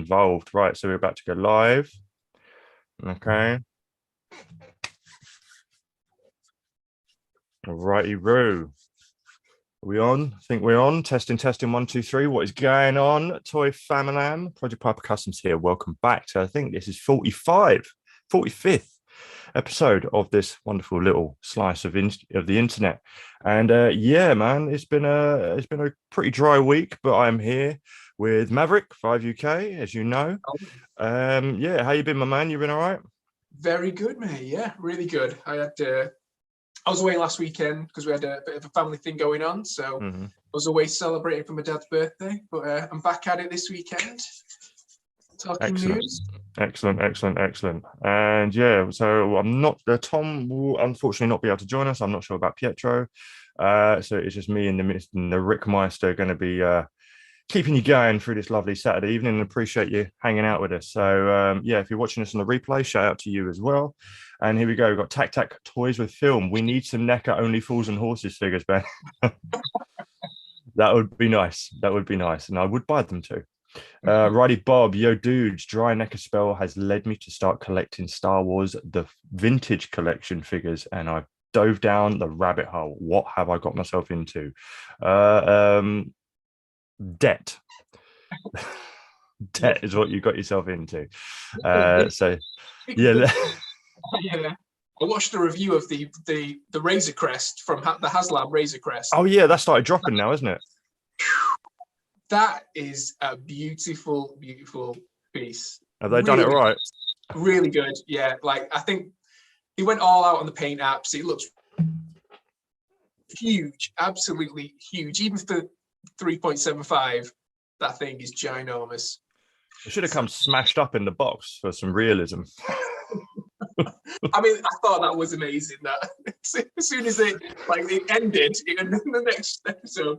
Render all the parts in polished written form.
involved. Right, so we're about to go live. Okay. Righty Roo. Are we on? I think we're on. Testing, 1, 2, 3. What is going on? Toy Familam, Project Piper Customs here. Welcome back to, I think this is 45th episode of this wonderful little slice of the internet. And yeah, man, it's been a pretty dry week, but I'm here with Maverick 5UK, as you know. Yeah, how you been, my man? You been all right? Very good, mate. Yeah, really good. I was away last weekend because we had a bit of a family thing going on, so I was away celebrating for my dad's birthday. But I'm back at it this weekend. Talking news. Excellent. And yeah, so I'm not. Tom will unfortunately not be able to join us. I'm not sure about Pietro. So it's just me and the Rick Meister going to be keeping you going through this lovely Saturday evening, and appreciate you hanging out with us. So yeah, if you're watching us on the replay, shout out to you as well. And here we go. We've got Tac Toys with Film. We need some NECA Only Fools and Horses figures, Ben. That would be nice. And I would buy them too. Righty Bob, yo dudes, dry NECA spell has led me to start collecting Star Wars, the vintage collection figures, and I've dove down the rabbit hole. What have I got myself into? Debt. Debt is what you got yourself into. So yeah. Yeah, I watched a review of the Razor Crest from the HasLab Razor Crest. Oh yeah, that started dropping now, isn't it? That is a beautiful piece. Have they done it right? Really good. Yeah, like I think he went all out on the paint apps. It looks huge, absolutely huge. Even for 3.75, that thing is ginormous. It should have come smashed up in the box for some realism. I mean, I thought that was amazing. That as soon as it ended, and then the next episode.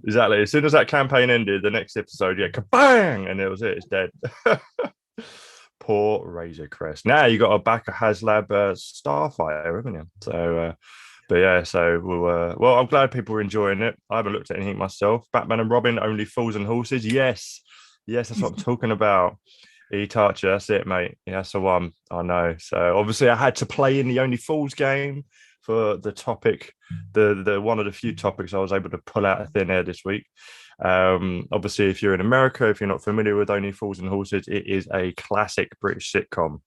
Exactly. As soon as that campaign ended, the next episode, yeah, kabang, and it was it. It's dead. Poor Razor Crest. Now you got a back of HasLab Starfighter, haven't you? So, but yeah, so well, I'm glad people are enjoying it. I haven't looked at anything myself. Batman and Robin, Only Fools and Horses. Yes, that's what I'm talking about. E-Toucher, that's it, mate. Yeah, that's the one. I know. So obviously I had to play in the Only Fools game for the topic, the one of the few topics I was able to pull out of thin air this week. Obviously, if you're in America, if you're not familiar with Only Fools and Horses, it is a classic British sitcom.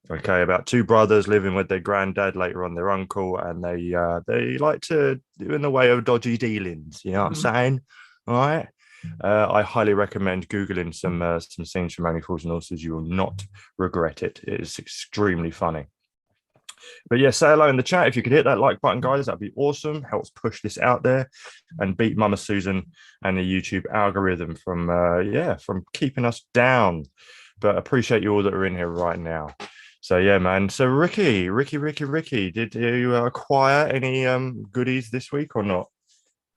Okay, about two brothers living with their granddad, later on their uncle, and they like to do in the way of dodgy dealings. You know what I'm saying? All right. I highly recommend Googling some scenes from Only Fools and Horses. You will not regret it. It is extremely funny. But yeah, say hello in the chat. If you could hit that like button, guys, that'd be awesome. Helps push this out there and beat Mama Susan and the YouTube algorithm from keeping us down. But appreciate you all that are in here right now. So yeah, man. So Ricky, did you acquire any goodies this week or not?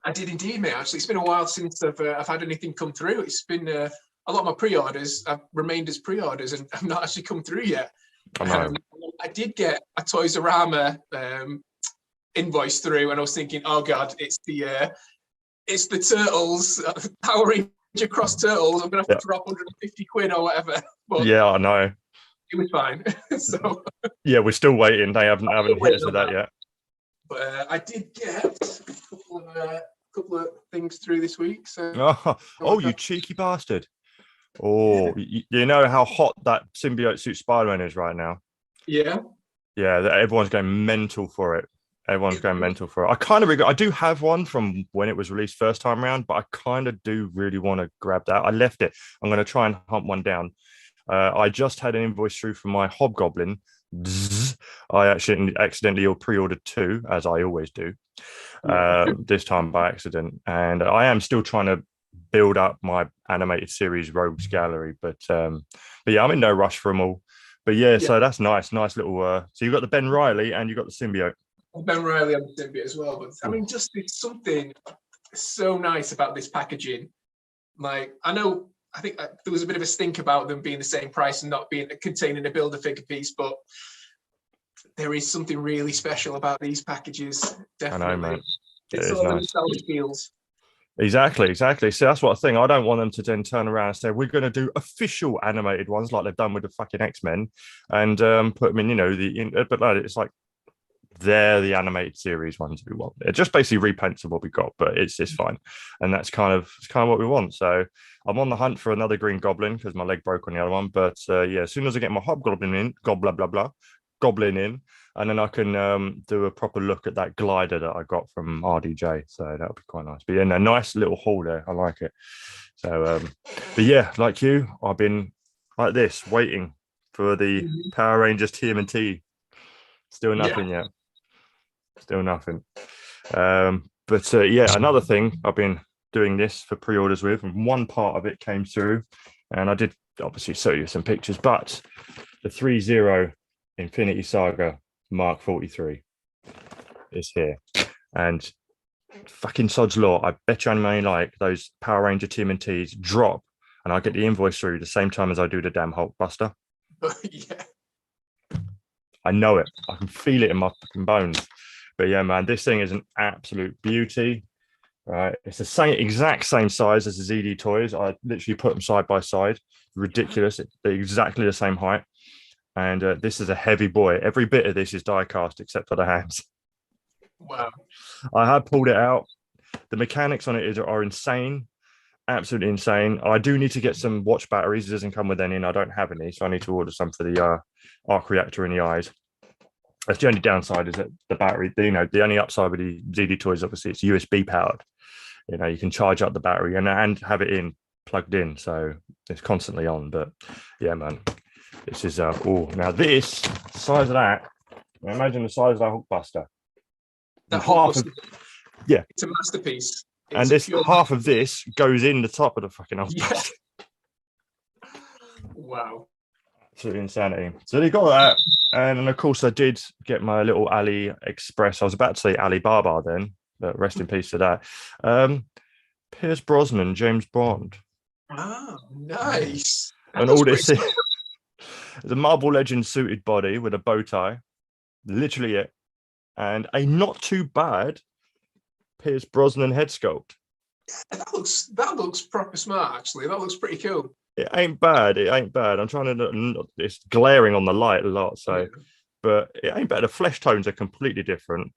I did indeed, mate. Actually, it's been a while since I've had anything come through. It's been a lot of my pre-orders have remained as pre-orders and have not actually come through yet. I did get a Toys R Us invoice through, and I was thinking, oh god, it's the Turtles, Power Ranger Cross Turtles. I'm gonna have to drop 150 quid or whatever. But yeah, I know. It was fine. So yeah, we're still waiting. They haven't hit us with that yet. But I did get a couple of things through this week. So you cheeky bastard. Oh, you know how hot that symbiote suit Spider-Man is right now? Yeah. Yeah, everyone's going mental for it. I kind of regret. I do have one from when it was released first time around, but I kind of do really want to grab that. I left it. I'm going to try and hunt one down. I just had an invoice through for my Hobgoblin. I actually accidentally pre-ordered 2, as I always do. This time by accident, and I am still trying to build up my animated series Rogues Gallery, but yeah, I'm in no rush for them all. But yeah, so that's nice little. So you got the Ben Reilly and you got the symbiote. Ben Reilly and the symbiote as well. But I mean, just it's something so nice about this packaging. Like I think there was a bit of a stink about them being the same price and not containing a Build-A-Figure piece, but there is something really special about these packages. Definitely. I know, mate. It's all the nostalgia feels. Exactly. So that's what I think. I don't want them to then turn around and say we're going to do official animated ones like they've done with the fucking X-Men, and put them in, but no, it's like they're the animated series ones we want. It just basically repaints of what we got, but it's fine, and it's kind of what we want. So I'm on the hunt for another Green Goblin because my leg broke on the other one. But yeah, as soon as I get my Hobgoblin in, Goblin in, and then I can do a proper look at that glider that I got from RDJ. So that'll be quite nice. But yeah, a nice little haul there. I like it. So, but yeah, like you, I've been like this, waiting for the Power Rangers TMNT. Still nothing yet. Still nothing. But yeah, another thing I've been doing this for pre-orders with, and one part of it came through, and I did obviously show you some pictures, but the 3-0 Infinity Saga Mark 43 is here. And fucking sod's law, I bet you any like those Power Ranger TMNTs drop, and I get the invoice through the same time as I do the damn Hulk Buster. Yeah. I know it. I can feel it in my fucking bones. But yeah, man, this thing is an absolute beauty. Right, it's the exact same size as the ZD toys. I literally put them side by side. Ridiculous. They're exactly the same height. And this is a heavy boy. Every bit of this is die cast except for the hands. Wow. I have pulled it out. The mechanics on it are insane. Absolutely insane. I do need to get some watch batteries. It doesn't come with any, and I don't have any. So I need to order some for the arc reactor in the eyes. That's the only downside is that the battery, the only upside with the ZD toys, obviously, it's USB powered. You can charge up the battery and have it plugged in. So it's constantly on. But yeah, man, this is, now this size of that, imagine the size of that Hulkbuster. Yeah. It's a masterpiece. And this half of this goes in the top of the fucking Hulkbuster. Yeah. Wow. Absolute insanity. So they got that. And then, of course, I did get my little AliExpress. I was about to say Alibaba then, but rest in peace to that. Pierce Brosnan, James Bond. Oh, nice. And all this is the Marvel Legends suited body with a bow tie. Literally it. And a not too bad Pierce Brosnan head sculpt. That looks proper smart, actually. That looks pretty cool. It ain't bad. I'm trying to. It's glaring on the light a lot, so. Yeah. But it ain't bad. The flesh tones are completely different,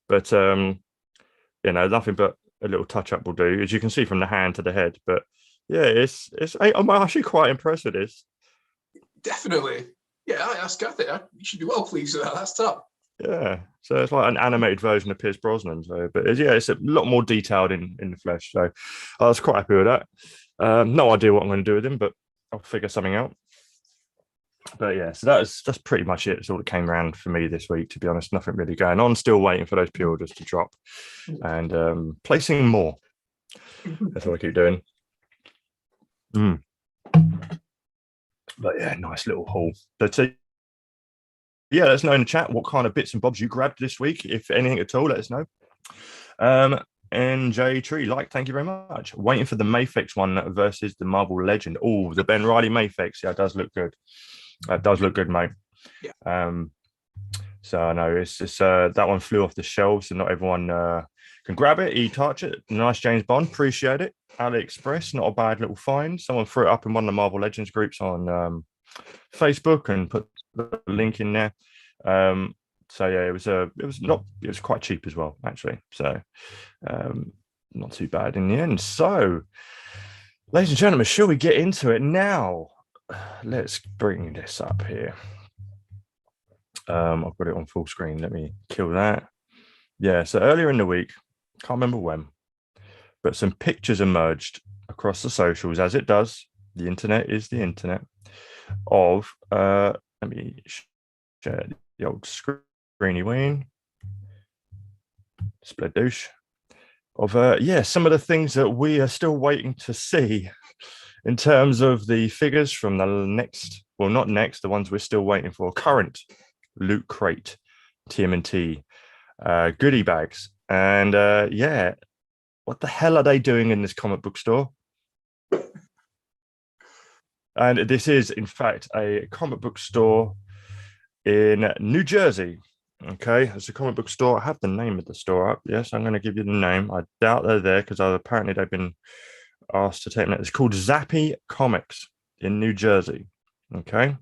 but nothing but a little touch up will do, as you can see from the hand to the head. But yeah, I'm actually quite impressed with this. Definitely, yeah. I think you should be well pleased with that. That's top. Yeah, so it's like an animated version of Pierce Brosnan. So, but it's a lot more detailed in the flesh. So I was quite happy with that. No idea what I'm going to do with him, but I'll figure something out. But yeah, so that's pretty much it. It's all that came around for me this week, to be honest. Nothing really going on. Still waiting for those pre-orders to drop and placing more. That's what I keep doing. But yeah, nice little haul. But yeah, let us know in the chat what kind of bits and bobs you grabbed this week. If anything at all, let us know. NJ Tree, thank you very much. Waiting for the Mayfix one versus the Marvel Legend. Oh, the Ben Riley Mayfix. Yeah, it does look good. That does look good, mate. Yeah. So I know it's just that one flew off the shelves, and not everyone can grab it, touch it. Nice James Bond, appreciate it. AliExpress, not a bad little find. Someone threw it up in one of the Marvel Legends groups on Facebook and put the link in there. So yeah, it was quite cheap as well, actually. So not too bad in the end. So, ladies and gentlemen, shall we get into it now? Let's bring this up here. I've got it on full screen. Let me kill that. Yeah, so earlier in the week, can't remember when, but some pictures emerged across the socials, as it does. The internet is the internet. Of let me share the old screeny ween. Split douche. Of some of the things that we are still waiting to see in terms of the figures from the the ones we're still waiting for, current Loot Crate TMNT goodie bags. And what the hell are they doing in this comic book store? And this is, in fact, a comic book store in New Jersey. Okay, it's a comic book store. I have the name of the store up. Yes, I'm going to give you the name. I doubt they're there because apparently they've been asked to take them. It's called Zappy Comics in New Jersey. Okay,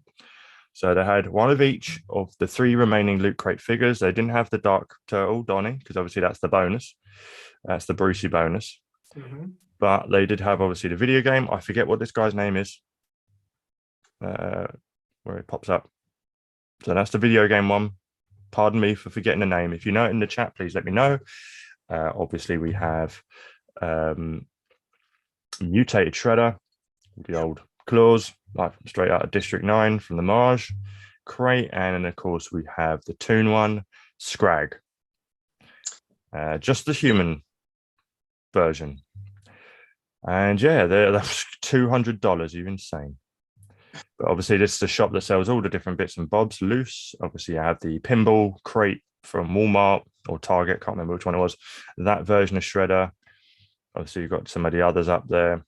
so they had one of each of the 3 remaining Loot Crate figures. They didn't have the Dark Turtle Donnie because obviously that's the bonus. That's the Brucey bonus. But they did have obviously the video game. I forget what this guy's name is. Where it pops up. So that's the video game one. Pardon me for forgetting the name. If you know it in the chat, please let me know. Obviously, we have Mutated Shredder, the old claws, like straight out of District 9 from the Marge crate. And then, of course, we have the Toon one, Scrag. Just the human version. And yeah, that's $200. You're insane. But obviously, this is the shop that sells all the different bits and bobs loose. Obviously, you have the pinball crate from Walmart or Target. Can't remember which one it was. That version of Shredder. Obviously, you've got some of the others up there.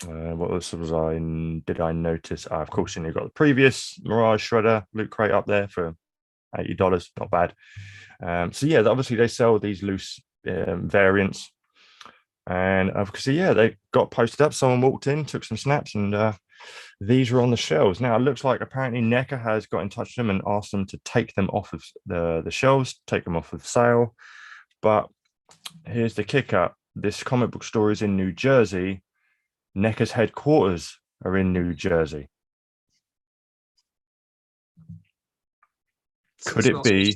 What else did I notice? Of course, you've got the previous Mirage Shredder Loot Crate up there for $80. Not bad. So yeah, obviously they sell these loose variants. And obviously, yeah, they got posted up. Someone walked in, took some snaps, and these were on the shelves. Now, it looks like apparently NECA has got in touch with them and asked them to take them off of the shelves, take them off of sale. But here's the kicker. This comic book store is in New Jersey. NECA's headquarters are in New Jersey. Could it be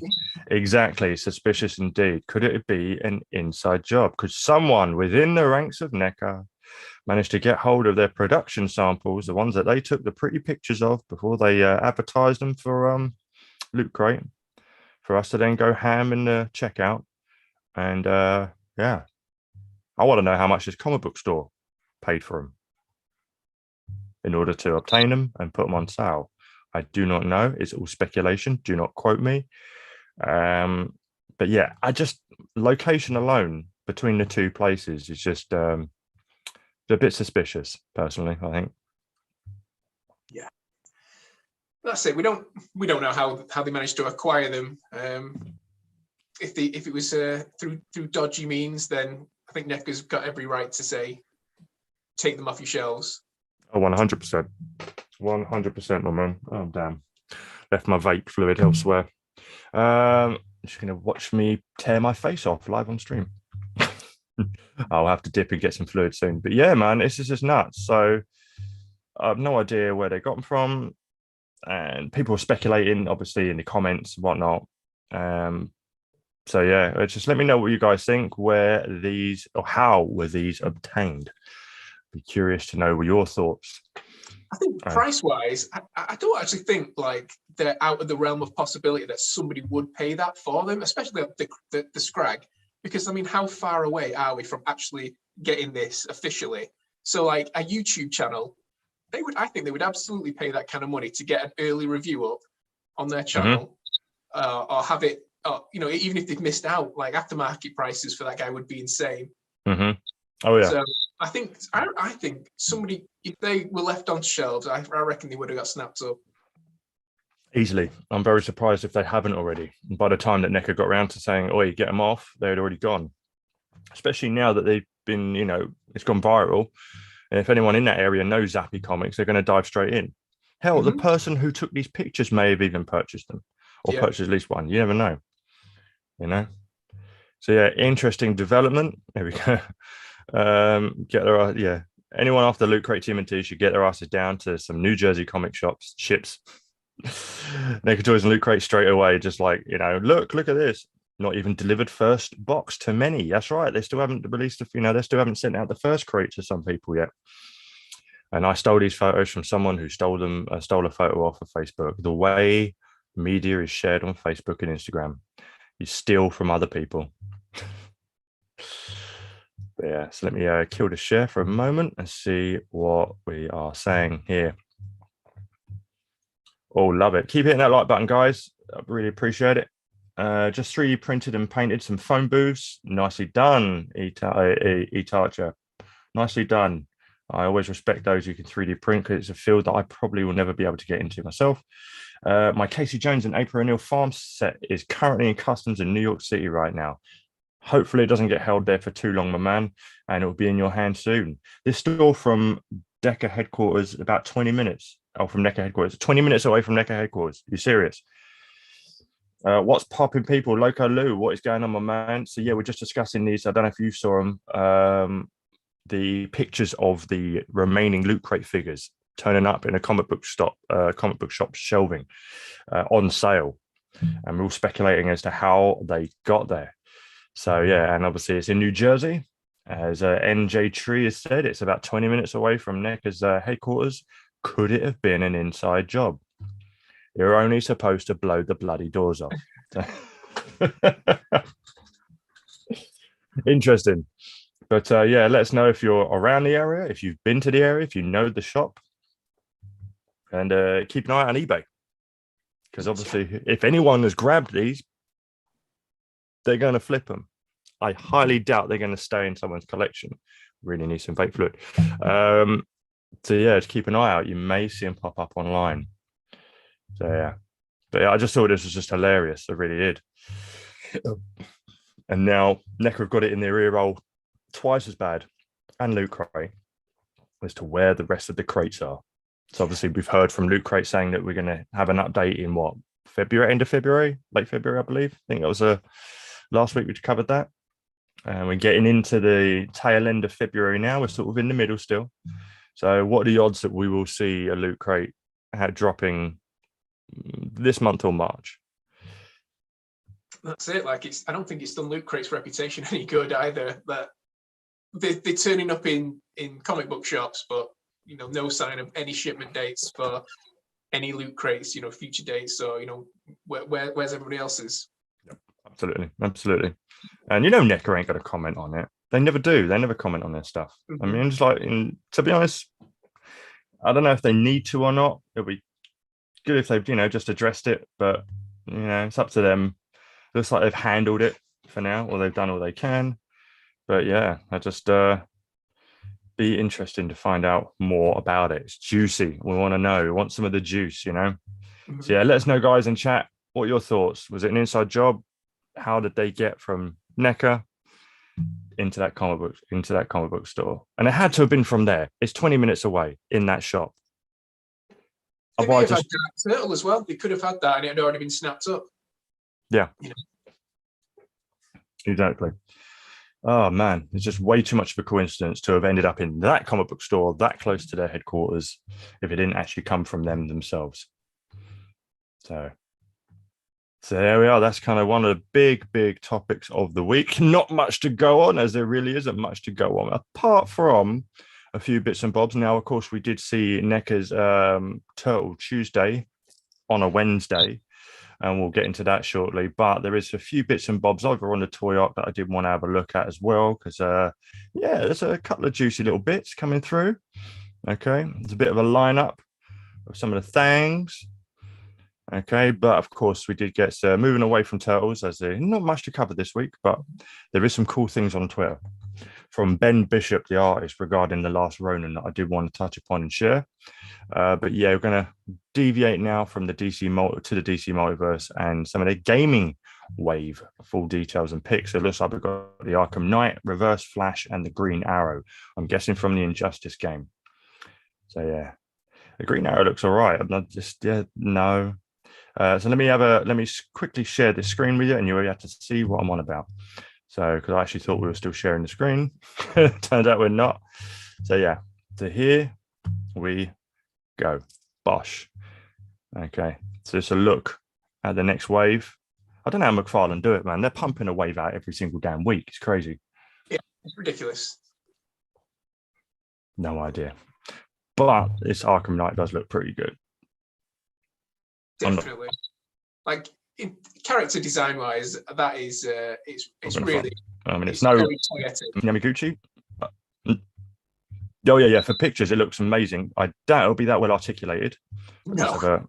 exactly suspicious indeed? Could it be an inside job? Could someone within the ranks of NECA managed to get hold of their production samples, the ones that they took the pretty pictures of before they advertised them for Loot Crate, for us to then go ham in the checkout? And yeah, I want to know how much this comic book store paid for them in order to obtain them and put them on sale. I do not know. It's all speculation. Do not quote me. But yeah, location alone between the 2 places is just a bit suspicious, personally, I think. Yeah, that's it. We don't know how they managed to acquire them. If it was through dodgy means, then I think NECA's got every right to say, take them off your shelves. Oh, 100%. 100%, my man. Oh, damn. Left my vape fluid elsewhere. Just going to watch me tear my face off live on stream. I'll have to dip and get some fluid soon. But yeah, man, this is just nuts. So I have no idea where they got them from. And people are speculating, obviously, in the comments and whatnot. So yeah, just let me know what you guys think. Where these, or how were these obtained? Be curious to know your thoughts. I think price-wise, I don't actually think like they're out of the realm of possibility that somebody would pay that for them, especially the Scrag. Because I mean, how far away are we from actually getting this officially? So like a YouTube channel, I think they would absolutely pay that kind of money to get an early review up on their channel, or have it, even if they've missed out, like aftermarket prices for that guy would be insane. Oh yeah. So I think somebody, if they were left on shelves, I reckon they would have got snapped up. Easily. I'm very surprised if they haven't already. By the time that NECA got around to saying, "Oh, you get them off," they had already gone. Especially now that they've been, it's gone viral. And if anyone in that area knows Zappy Comics, they're going to dive straight in. Hell, the person who took these pictures may have even purchased them, or purchased at least one. You never know. So yeah, interesting development. There we go. Anyone after Loot Crate TMNT should get their asses down to some New Jersey comic ships. NECA Toys and Loot Crate straight away, just like, look at this. Not even delivered first box to many. That's right. They still haven't released they still haven't sent out the first crate to some people yet. And I stole these photos from someone who stole a photo off of Facebook. The way media is shared on Facebook and Instagram, you steal from other people. But yeah, so let me kill the share for a moment and see what we are saying here. Oh, love it. Keep hitting that like button, guys. I really appreciate it. Just 3D printed and painted some phone booths. Nicely done, E-Tarcher. Nicely done. I always respect those who can 3D print because it's a field that I probably will never be able to get into myself. My Casey Jones and April O'Neil farm set is currently in customs in New York City right now. Hopefully it doesn't get held there for too long, my man, and it will be in your hand soon. This store from NECA headquarters, about 20 minutes. Oh, from NECA headquarters, 20 minutes away from NECA headquarters. You serious? What's popping, people? Loco Lou, what is going on, my man? So yeah, we're just discussing these. I don't know if you saw them. The pictures of the remaining Loot Crate figures turning up in a comic book shop shelving on sale, and we're all speculating as to how they got there. So yeah, and obviously it's in New Jersey, as NJ Tree has said. It's about 20 minutes away from NECA's headquarters. Could it have been an inside job? You're only supposed to blow the bloody doors off. Interesting. But yeah, let us know if you're around the area, if you've been to the area, if you know the shop, and keep an eye on eBay, because obviously if anyone has grabbed these, they're going to flip them. I highly doubt they're going to stay in someone's collection. Really need some vape fluid. So yeah, just keep an eye out. You may see them pop up online. So yeah, but yeah, I just thought this was just hilarious. I really did. And now NECA have got it in their ear roll twice as bad, and Loot Crate, as to where the rest of the crates are. So obviously we've heard from Loot Crate saying that we're going to have an update in what, February, end of February, late February, I believe. I think that was last week we covered that. And we're getting into the tail end of February now. We're sort of in the middle still. So what are the odds that we will see a Loot Crate dropping this month or March? That's it. Like, I don't think it's done Loot Crate's reputation any good either. That they're turning up in comic book shops, but no sign of any shipment dates for any Loot Crates, future dates. So where's everybody else's? Yep, absolutely. And NECA ain't going to comment on it. They never do. They never comment on their stuff. Mm-hmm. I mean, just like, to be honest, I don't know if they need to or not. It'll be good if they've just addressed it, but it's up to them. Looks like they've handled it for now, or they've done all they can. But yeah, I just be interesting to find out more about it. It's juicy. We want to know. We want some of the juice, Mm-hmm. So yeah, let us know, guys, in chat. What are your thoughts? Was it an inside job? How did they get from NECA into that comic book store? And it had to have been from there. It's 20 minutes away in that shop. They may have had that turtle as well. They could have had that, and it had already been snapped up. Yeah. Exactly. Oh man, it's just way too much of a coincidence to have ended up in that comic book store that close to their headquarters if it didn't actually come from them themselves. So there we are. That's kind of one of the big topics of the week. Not much to go on, as there really isn't much to go on, apart from a few bits and bobs. Now, of course, we did see NECA's Turtle Tuesday on a Wednesday, and we'll get into that shortly. But there is a few bits and bobs over on the Toy Arc that I did want to have a look at as well, because there's a couple of juicy little bits coming through. Okay, there's a bit of a lineup of some of the things. Okay, but of course we did get moving away from Turtles, as not much to cover this week, but there is some cool things on Twitter from Ben Bishop, the artist, regarding The Last Ronin that I did want to touch upon and share. But yeah, we're going to deviate now from the DC to the DC multiverse and some of the gaming wave full details and picks. It looks like we've got the Arkham Knight, Reverse Flash, and the Green Arrow. I'm guessing from the Injustice game. So yeah, the Green Arrow looks all right. I'm not just no. So let me quickly share this screen with you, and you'll have to see what I'm on about. So, because I actually thought we were still sharing the screen, turns out we're not. So yeah, so here we go. Bosh. Okay, so it's a look at the next wave. I don't know how McFarlane do it, man. They're pumping a wave out every single damn week. It's crazy. Yeah, it's ridiculous. No idea. But this Arkham Knight does look pretty good. Definitely. Like, character design wise, that is it's really. I mean, it's no Yamaguchi. Oh yeah. For pictures, it looks amazing. I doubt it'll be that well articulated. No.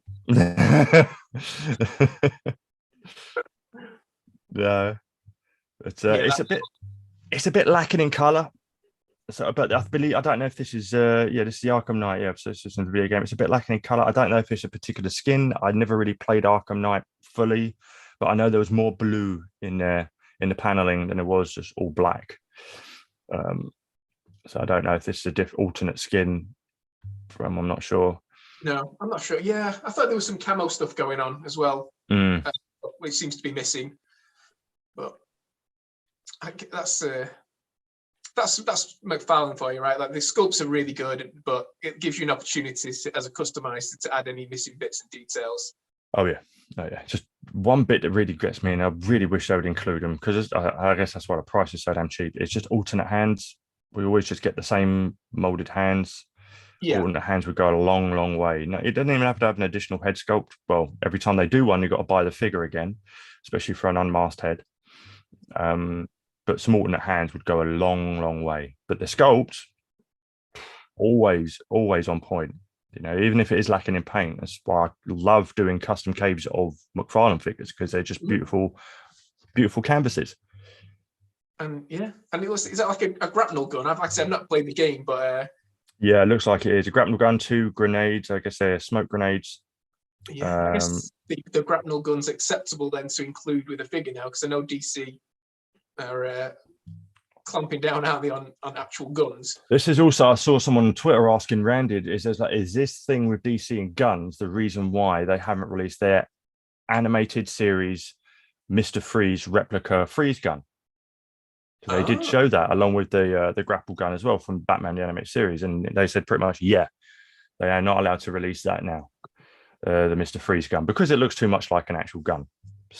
No. But it's a bit lacking in color. So, but I believe I don't know if this is yeah, this is the Arkham Knight. Yeah, so it's just a video game. It's a bit lacking in color. I don't know if it's a particular skin. I never really played Arkham Knight fully, but I know there was more blue in there in the paneling than it was just all black. So I don't know if this is a alternate skin from. I'm not sure. No, I'm not sure. Yeah, I thought there was some camo stuff going on as well, which seems to be missing. But that's McFarlane for you, right? Like the sculpts are really good, but it gives you an opportunity to, as a customizer, to add any missing bits and details. Oh yeah, just one bit that really gets me, and I really wish they would include them, because I guess that's why the price is so damn cheap. It's just alternate hands. We always just get the same molded hands. Yeah, alternate hands would go a long, long way. No, it doesn't even have to have an additional head sculpt. Well, every time they do one, you've got to buy the figure again, especially for an unmasked head. But some alternate hands would go a long, long way. But the sculpt, always on point. You know, even if it is lacking in paint. That's why I love doing custom caves of McFarlane figures, because they're just beautiful, beautiful canvases. And yeah, and is that like a grapnel gun? I've actually not played the game, but yeah, it looks like it is a grapnel gun, 2 grenades. I guess they're smoke grenades. Yeah, I guess the grapnel gun's acceptable then to include with a figure now, because I know DC are clamping down, aren't they, on actual guns. This is also, I saw someone on Twitter asking Randy, is this thing with DC and guns the reason why they haven't released their animated series Mr. Freeze replica freeze gun? They did show that along with the grapple gun as well from Batman the Animated Series, and they said pretty much, yeah, they are not allowed to release that now, the Mr. Freeze gun, because it looks too much like an actual gun.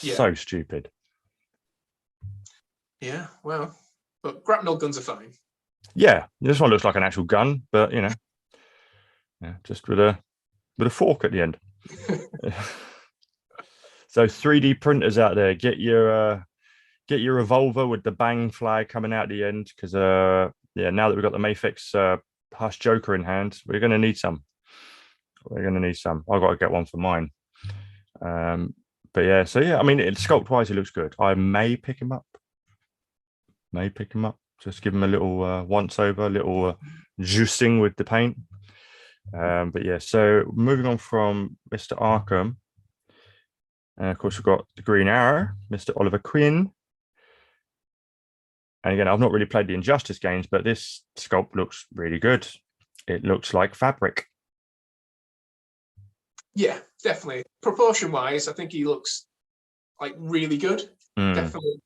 Yeah. So stupid. Yeah, well, but grapnel guns are fine. Yeah, this one looks like an actual gun, but you know, yeah, just with a fork at the end. So 3D printers out there, get your revolver with the bang flag coming out the end, because yeah, now that we've got the Mafex Hush Joker in hand, we're going to need some. I've got to get one for mine. But yeah, so yeah, I mean, sculpt wise, it looks good. I may pick him up. Just give him a little once over, a little juicing with the paint. But yeah, so moving on from Mr. Arkham, and of course we've got the Green Arrow, Mr. Oliver Queen. And again, I've not really played the Injustice games, but this sculpt looks really good. It looks like fabric. Yeah, definitely. Proportion-wise, I think he looks like really good. Definitely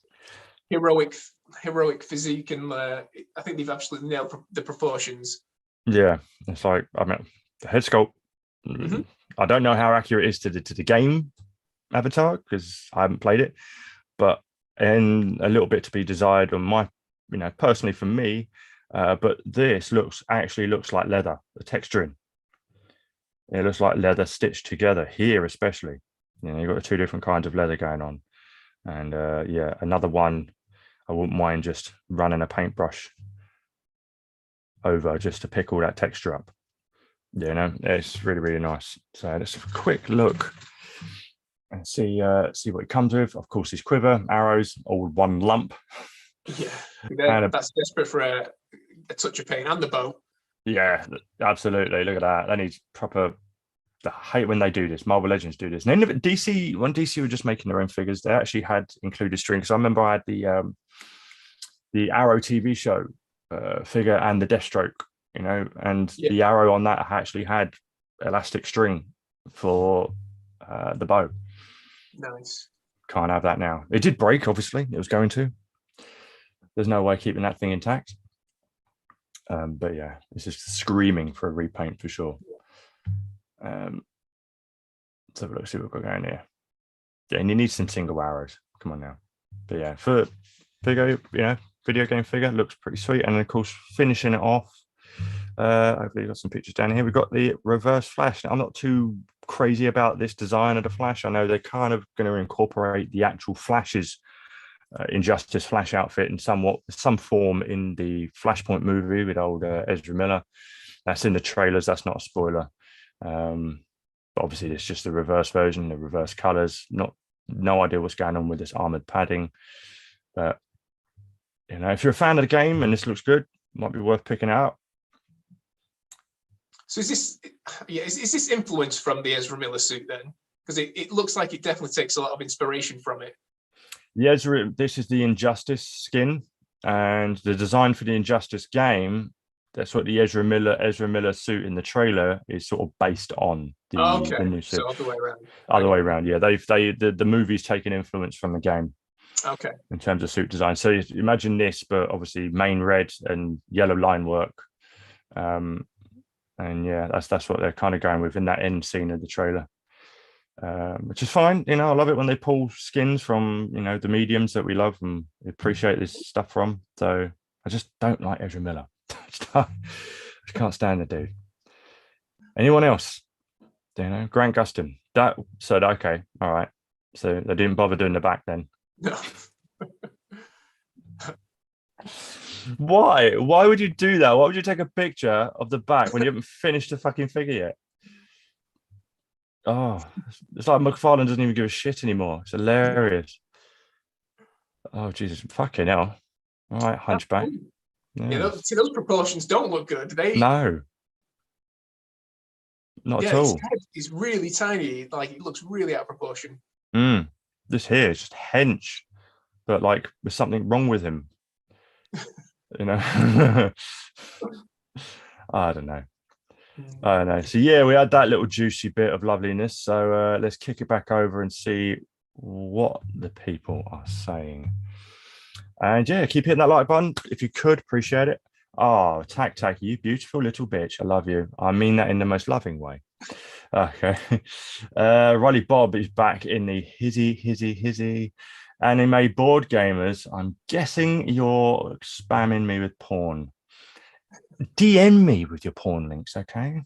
heroic physique, and I think they've absolutely nailed the proportions. Yeah, it's like, I mean, the head sculpt. I don't know how accurate it is to the game avatar, because I haven't played it, but and a little bit to be desired on my, you know, personally for me. But this actually looks like leather, the texturing. It looks like leather stitched together here, especially. You know, you've got the 2 different kinds of leather going on. And yeah, another one I wouldn't mind just running a paintbrush over just to pick all that texture up. You know, it's really, really nice. So let's have a quick look and see what it comes with. Of course, his quiver, arrows, all one lump. Yeah, that's desperate for a touch of paint, and the bow. Yeah, absolutely. Look at that. That needs proper. I hate when they do this. Marvel Legends do this. And then DC, when DC were just making their own figures, they actually had included string. So I remember I had the Arrow TV show figure and the Deathstroke, you know, and the Arrow on that actually had elastic string for the bow. Nice. Can't have that now. It did break, obviously. It was going to. There's no way keeping that thing intact. But yeah, it's just screaming for a repaint for sure. Let's have a look, see what we've got going here. Yeah, and you need some single arrows. Come on now. But yeah, for figure, you know, video game figure, looks pretty sweet. And of course, finishing it off, hopefully you've got some pictures down here. We've got the reverse flash. Now, I'm not too crazy about this design of the flash. I know they're kind of going to incorporate the actual Flash's Injustice Flash outfit in some form in the Flashpoint movie with old Ezra Miller. That's in the trailers. That's not a spoiler. But obviously, it's just the reverse version, the reverse colors. No idea what's going on with this armored padding. But you know, if you're a fan of the game and this looks good, might be worth picking out. So is this influence from the Ezra Miller suit then? Because it looks like it definitely takes a lot of inspiration from it. This is the Injustice skin, and the design for the Injustice game, that's what the Ezra Miller suit in the trailer is sort of based on the new suit. So other way around. Other way around, yeah. The movie's taken influence from the game. Okay. In terms of suit design. So imagine this, but obviously main red and yellow line work. And yeah, that's what they're kind of going with in that end scene of the trailer. Which is fine. You know, I love it when they pull skins from, you know, the mediums that we love and appreciate this stuff from. So I just don't like Ezra Miller. I just can't stand the dude. Anyone else? You know, Grant Gustin. That said, okay, all right. So they didn't bother doing the back then. No. Why? Why would you do that? Why would you take a picture of the back when you haven't finished the fucking figure yet? Oh, it's like McFarlane doesn't even give a shit anymore. It's hilarious. Oh, Jesus. Fucking hell. All right, hunchback. Yeah, those proportions don't look good. No. Not at all. His head is really tiny. Like, it looks really out of proportion. This here is just hench, but like there's something wrong with him. You know? I don't know. So yeah, we had that little juicy bit of loveliness. So let's kick it back over and see what the people are saying. And yeah, keep hitting that like button if you could. Appreciate it. Oh, Tack, you beautiful little bitch. I love you. I mean that in the most loving way. Okay. Riley Bob is back in the hizzy. Anime board gamers. I'm guessing you're spamming me with porn. DM me with your porn links, okay?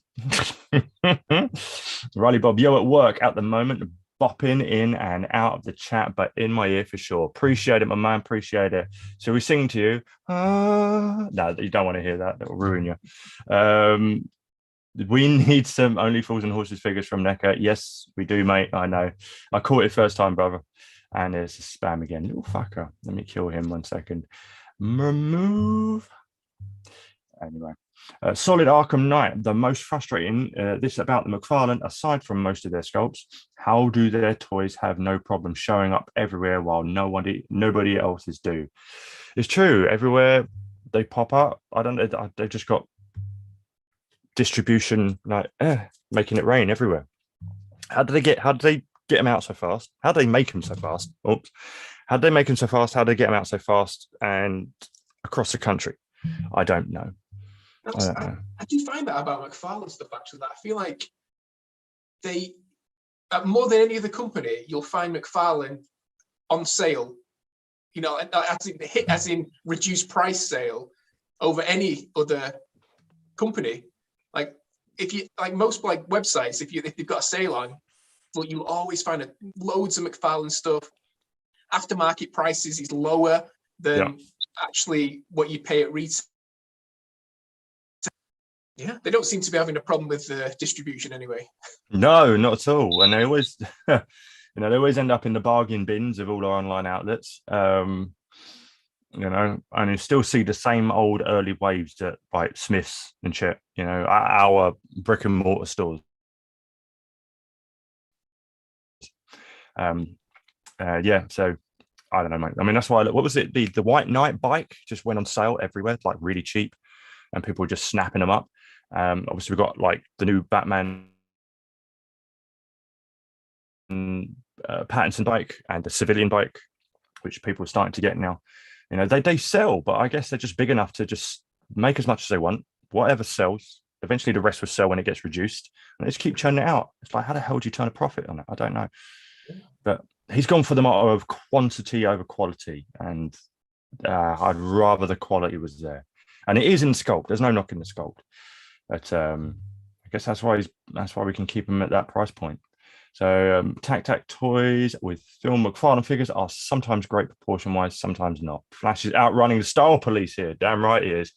Riley Bob, yo at work at the moment, bopping in and out of the chat, but in my ear for sure. Appreciate it, my man. Appreciate it. So we sing to you. No, you don't want to hear that. That will ruin you. We need some Only Fools and Horses figures from NECA. Yes, we do, mate. I know. I caught it first time, brother. And there's a spam again. Little fucker. Let me kill him 1 second. Remove. Anyway. Solid Arkham Knight, the most frustrating. This about the McFarlane, aside from most of their sculpts, how do their toys have no problem showing up everywhere while nobody else's do? It's true. Everywhere they pop up, I don't know. They've just got distribution, like making it rain everywhere. How did they get them out so fast? How do they make them so fast? Oops. How did they make them so fast? How did they get them out so fast and across the country? I don't know. I do find that about McFarlane stuff, actually, that I feel like they, more than any other company, you'll find McFarlane on sale, you know, as in reduced price sale over any other company. Like, if you, like most like websites, if you've got a sale on, well, you'll always find loads of McFarlane stuff. Aftermarket prices is lower than actually what you pay at retail. Yeah, they don't seem to be having a problem with distribution anyway. No, not at all. And they always, they always end up in the bargain bins of all our online outlets. And you still see the same old early waves at like Smiths and shit. You know, our brick and mortar stores. So I don't know, mate. I mean, that's why. What was it? The White Knight bike just went on sale everywhere, like really cheap, and people were just snapping them up. Obviously, we've got like the new Batman Pattinson bike and the civilian bike, which people are starting to get now. You know, they sell, but I guess they're just big enough to just make as much as they want. Whatever sells, eventually the rest will sell when it gets reduced, and they just keep churning it out. It's like, how the hell do you turn a profit on it? I don't know. But he's gone for the motto of quantity over quality, and I'd rather the quality was there. And it is in sculpt. There's no knocking the sculpt. But I guess that's why we can keep them at that price point. So Tac toys with Phil McFarlane figures are sometimes great proportion-wise, sometimes not. Flash is outrunning the style police here. Damn right he is.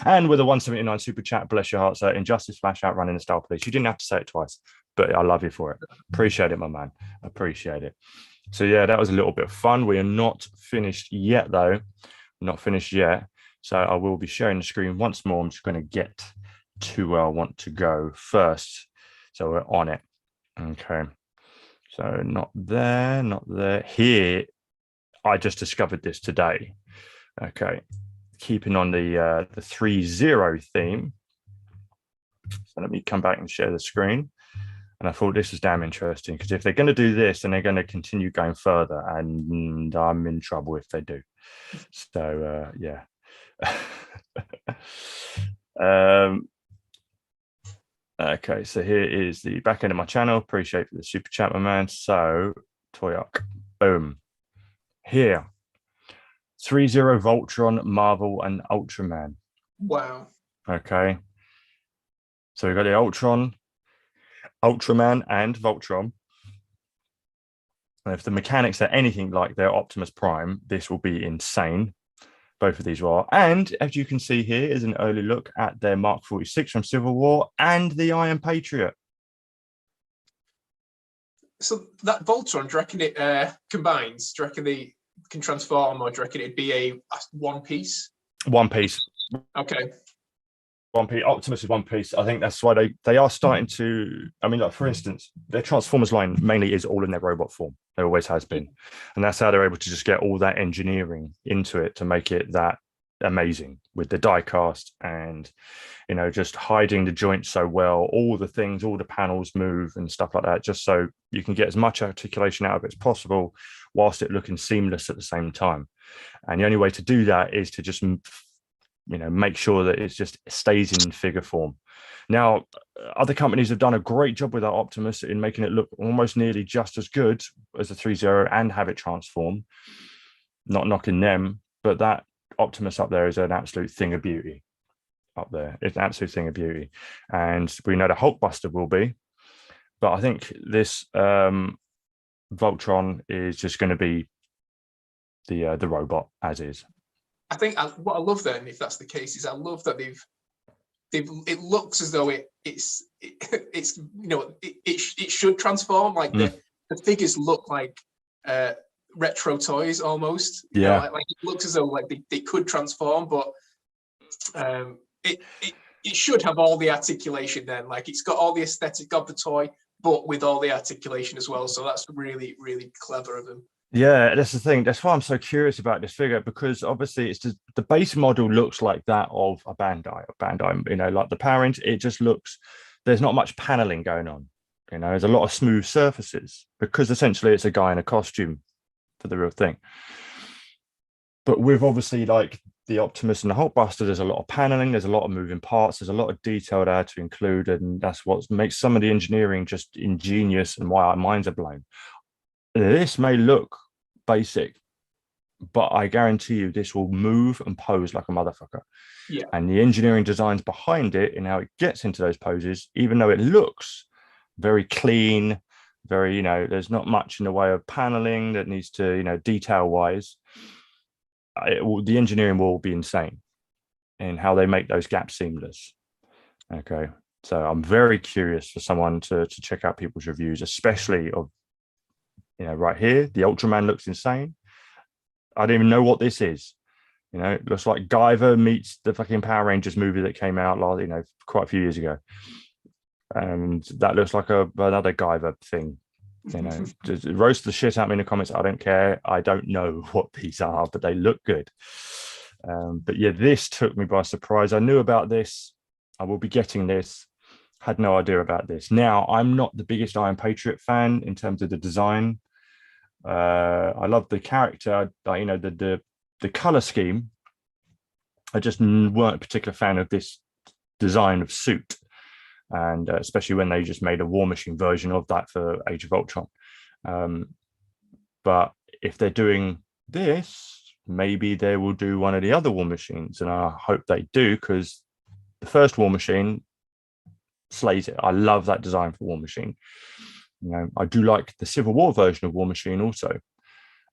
And with a 179 super chat, bless your heart, sir. Injustice Flash outrunning the style police. You didn't have to say it twice, but I love you for it. Appreciate it, my man. Appreciate it. So yeah, that was a little bit of fun. We are not finished yet, though. Not finished yet. So I will be sharing the screen once more. I'm just going to get to where I want to go first. So we're on it. Okay. So not there, not there. Here, I just discovered this today. Okay. Keeping on the 3-0 theme. So let me come back and share the screen. And I thought this was damn interesting, because if they're going to do this, then they're going to continue going further, and I'm in trouble if they do. So yeah. Okay, so here is the back end of my channel. Appreciate the super chat, my man. So Toyak, boom. Here, 3-0 Voltron, Marvel, and Ultraman. Wow. Okay. So we've got the Ultraman and Voltron. And if the mechanics are anything like their Optimus Prime, this will be insane. Both of these are. And as you can see here is an early look at their Mark 46 from Civil War and the Iron Patriot. So that Voltron, do you reckon it combines? Do you reckon they can transform, or do you reckon it'd be a one piece? One piece. Okay. One piece. Optimus is one piece. I think that's why they are starting to. I mean, like for instance, their Transformers line mainly is all in their robot form. There always has been, and that's how they're able to just get all that engineering into it to make it that amazing with the die cast and just hiding the joints so well. All the things, all the panels move and stuff like that, just so you can get as much articulation out of it as possible, whilst it looking seamless at the same time. And the only way to do that is to just make sure that it just stays in figure form. Now, other companies have done a great job with our Optimus in making it look almost nearly just as good as the 3-0 and have it transform. Not knocking them, but that Optimus up there is an absolute thing of beauty. Up there, it's an absolute thing of beauty, and we know the Hulkbuster will be. But I think this Voltron is just going to be the robot as is. I think what I love then, if that's the case, is I love that they've it looks as though it should transform. Like the figures look like retro toys almost. Yeah. Like it looks as though like they could transform, but it should have all the articulation then. Like it's got all the aesthetic of the toy, but with all the articulation as well. So that's really, really clever of them. Yeah, that's the thing. That's why I'm so curious about this figure, because obviously it's just, the base model looks like that of a Bandai. Like the Power Rangers, it just looks, there's not much paneling going on. There's a lot of smooth surfaces, because essentially it's a guy in a costume for the real thing. But with obviously like the Optimus and the Hulkbuster, there's a lot of paneling, there's a lot of moving parts, there's a lot of detail there to include, and that's what makes some of the engineering just ingenious and why our minds are blown. This may look basic, but I guarantee you this will move and pose like a motherfucker. Yeah. And the engineering designs behind it and how it gets into those poses, even though it looks very clean, very, there's not much in the way of paneling that needs to, detail wise, the engineering will be insane in how they make those gaps seamless. Okay. So I'm very curious for someone to check out people's reviews, especially of, right here, the Ultraman looks insane. I don't even know what this is. It looks like Guyver meets the fucking Power Rangers movie that came out quite a few years ago. And that looks like another Guyver thing. Just roast the shit out of me in the comments. I don't care. I don't know what these are, but they look good. But yeah, this took me by surprise. I knew about this. I will be getting this. Had no idea about this. Now, I'm not the biggest Iron Patriot fan in terms of the design. I love the character, the color scheme. I just weren't a particular fan of this design of suit, and especially when they just made a War Machine version of that for Age of Ultron. But if they're doing this, maybe they will do one of the other War Machines, and I hope they do, because the first War Machine slays it. I love that design for War Machine. I do like the Civil War version of War Machine also.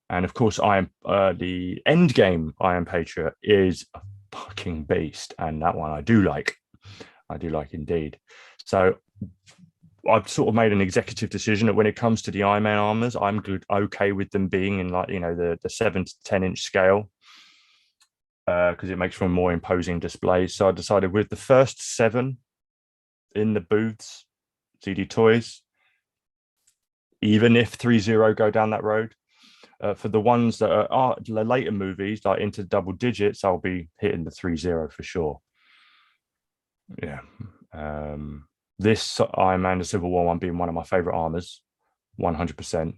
And of course, the end game Iron Patriot is a fucking beast. And that one I do like. I do like indeed. So I've sort of made an executive decision that when it comes to the Iron Man armors, I'm okay with them being in the 7 to 10 inch scale. because it makes for a more imposing display. So I decided with the first 7 in the booths, CD Toys, even if 3-0 go down that road, for the ones that are the later movies, like into double digits, I'll be hitting the 3-0 for sure. Yeah. This Iron Man, the Civil War one being one of my favorite armors, 100%.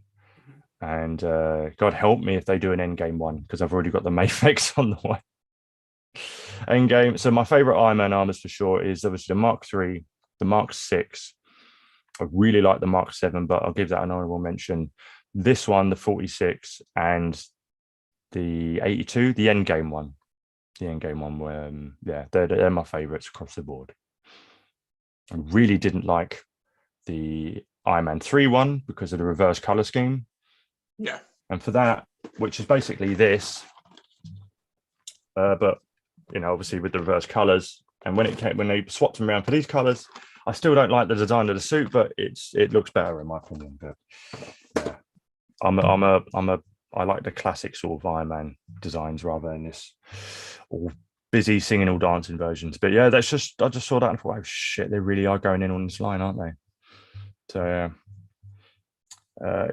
And God help me if they do an Endgame one, because I've already got the Mayfex on the way. Endgame. So my favorite Iron Man armors for sure is obviously the Mark III, the Mark VI. I really like the Mark VII, but I'll give that an honorable mention. This one, the 46, and the 82, the Endgame one. The Endgame one, where yeah, they're my favorites across the board. I really didn't like the Iron Man 3 one because of the reverse color scheme. Yeah. And for that, which is basically this, but you know, obviously with the reverse colors, and when they swapped them around for these colors, I still don't like the design of the suit, but it looks better in my opinion. But yeah, I like the classic sort of Iron Man designs rather than this all busy singing, all dancing versions. But yeah, I just saw that and thought, oh shit, they really are going in on this line, aren't they? So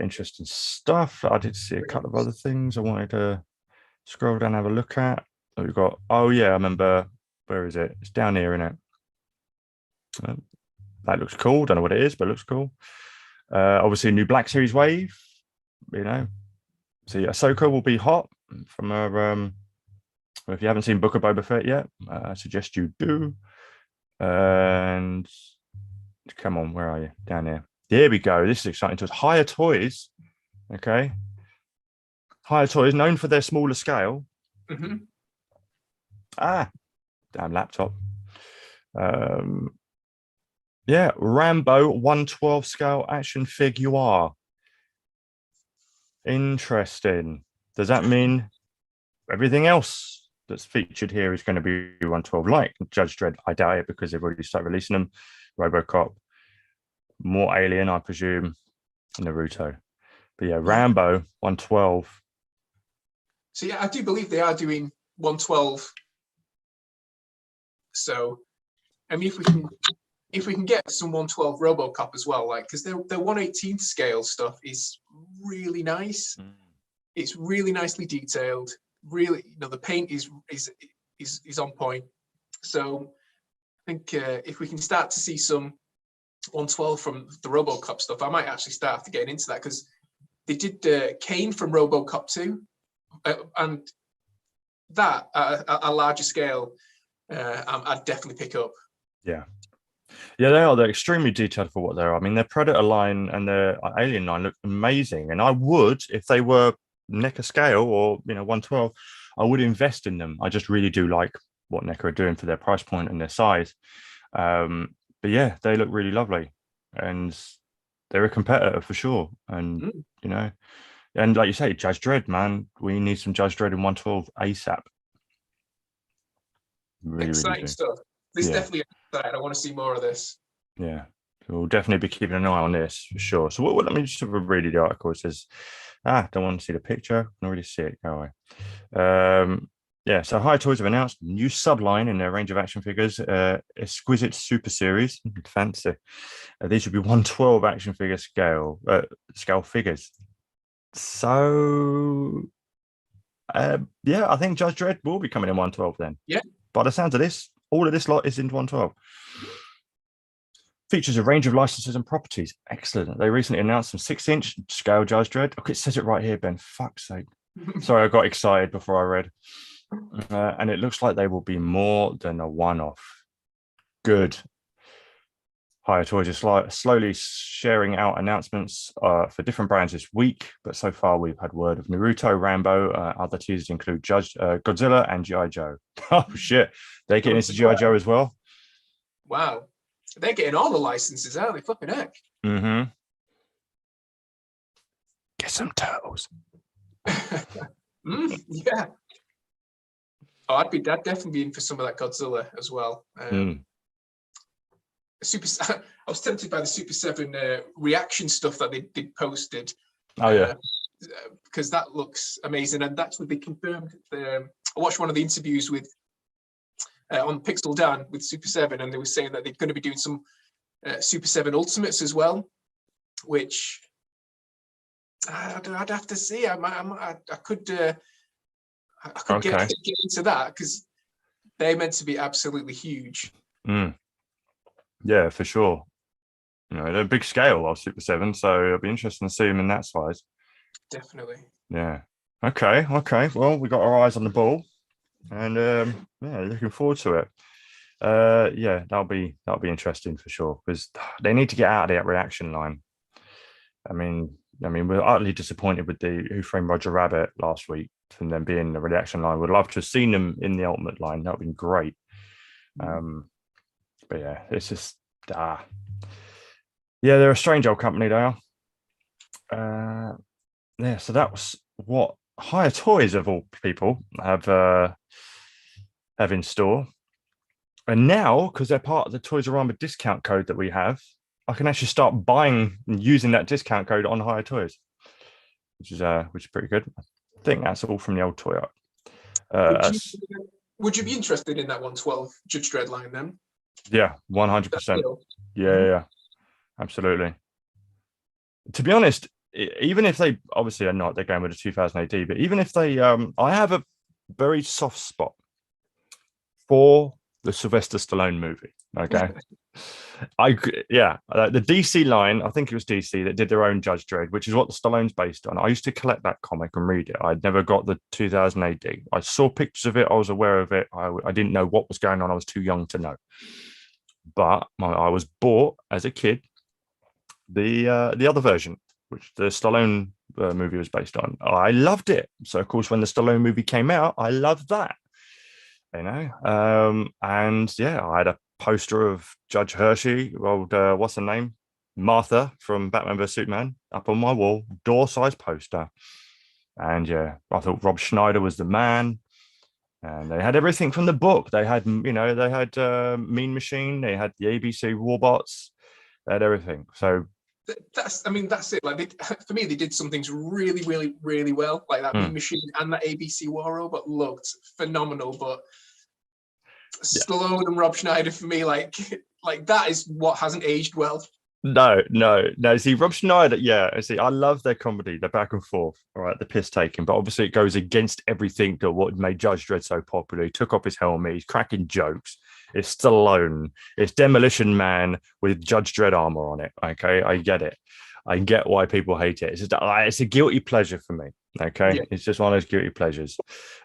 interesting stuff. I did see a couple of other things I wanted to scroll down and have a look at. We've got, oh yeah, I remember, where is it? It's down here, isn't it? That looks cool. Don't know what it is, but it looks cool. Obviously, a new Black Series wave. You know, so yeah, SOTO will be hot from a. If you haven't seen Book of Boba Fett yet, I suggest you do. And come on, where are you? Down here. There we go. This is exciting to us. Higher Toys. Okay. Higher Toys, known for their smaller scale. Mm-hmm. Damn laptop. Yeah, Rambo 112 scale action figure. Interesting. Does that mean everything else that's featured here is going to be 112? Like Judge Dredd, I doubt it because they've already started releasing them. RoboCop, more Alien, I presume, Naruto. But yeah, Rambo 112. So yeah, I do believe they are doing 112. So I mean, if we can get some 112 RoboCop as well, like, because their 1/18 scale stuff is really nice. It's really nicely detailed. Really, you know, the paint is on point. So I think if we can start to see some 112 from the RoboCop stuff, I might actually start to get into that, because they did Kane from RoboCop 2, and that at a larger scale, I'd definitely pick up. Yeah. Yeah, they are. They're extremely detailed for what they are. I mean, their Predator line and their Alien line look amazing. And I would, if they were NECA scale or, you know, 112, I would invest in them. I just really do like what NECA are doing for their price point and their size. But yeah, they look really lovely. And they're a competitor for sure. And, you know, and like you say, Judge Dredd, man, we need some Judge Dredd in 112 ASAP. Really, Exciting really stuff. This definitely exciting. I want to see more of this. Yeah, so we'll definitely be keeping an eye on this for sure. So let me just read the article. It says, don't want to see the picture. Don't really see it. Go away. Yeah, so High Toys have announced a new subline in their range of action figures, Exquisite Super Series. Fancy. These should be 112 action figure scale figures. So, yeah, I think Judge Dredd will be coming in 112 then. Yeah. By the sounds of this, all of this lot is in 112. Features a range of licenses and properties. Excellent. They recently announced some 6-inch scale Judge Dredd. Okay, it says it right here, Ben. Fuck's sake. Sorry, I got excited before I read. And it looks like they will be more than a one-off. Good. Higher Toys is slowly sharing out announcements for different brands this week, but so far we've had word of Naruto, Rambo. Other teasers include Godzilla and G.I. Joe. Oh shit, they're getting into G.I. Joe as well. Wow, they're getting all the licenses, aren't they? Flipping heck. Mm-hmm. Get some turtles. Yeah. Oh, I'd definitely be in for some of that Godzilla as well. I was tempted by the Super 7 reaction stuff that they posted. Oh yeah. because that looks amazing. And that's what they confirmed. I watched one of the interviews with on Pixel Dan with Super 7, and they were saying that they're going to be doing some Super 7 Ultimates as well, which I'd have to see. I could get into that, because they're meant to be absolutely huge. Yeah, for sure. They're a big scale of Super 7, so it'll be interesting to see them in that size. Definitely. Yeah. Okay. Well, we got our eyes on the ball, and yeah, looking forward to it. Yeah, that'll be interesting for sure, because they need to get out of that reaction line. I mean, we're utterly disappointed with the Who Framed Roger Rabbit last week, from them being the reaction line. We'd love to have seen them in the Ultimate line. That would have been great. But yeah, it's just yeah, they're a strange old company, they are. Yeah, so that was what Higher Toys, of all people, have in store. And now, because they're part of the Toys R Us discount code that we have, I can actually start buying and using that discount code on Higher Toys, which is pretty good. I think that's all from the old toy art. Would you be interested in that 112 Judge Dredd line then? Yeah, 100%. Yeah, absolutely. To be honest, even if they obviously are not, they're going with a 2000 AD, but even if they, I have a very soft spot for the Sylvester Stallone movie. Okay. The DC line, I think it was DC that did their own Judge Dredd, which is what the Stallone's based on. I used to collect that comic and read it. I'd never got the 2000 AD. I saw pictures of it. I was aware of it. I didn't know what was going on. I was too young to know. But I was bought as a kid the other version, which the Stallone movie was based on. I loved it. So, of course, when the Stallone movie came out, I loved that. And yeah, I had a poster of Judge Hershey, old what's her name, Martha from Batman vs Superman, up on my wall, door-size poster. And yeah, I thought Rob Schneider was the man. And they had everything from the book. They had, Mean Machine. They had the ABC Warbots. They had everything. So that's it. Like, for me, they did some things really, really, really well. Like that Mean Machine and that ABC War Robot looked phenomenal. But Stallone and Rob Schneider, for me, like that is what hasn't aged well. No. See, Rob Schneider, yeah. See, I love their comedy, their back and forth, all right, the piss taking, but obviously it goes against everything that what made Judge Dredd so popular. He took off his helmet, he's cracking jokes. It's Stallone, it's Demolition Man with Judge Dredd armor on it. Okay, I get it. I get why people hate it. It's just it's a guilty pleasure for me. Okay, yeah. It's just one of those guilty pleasures.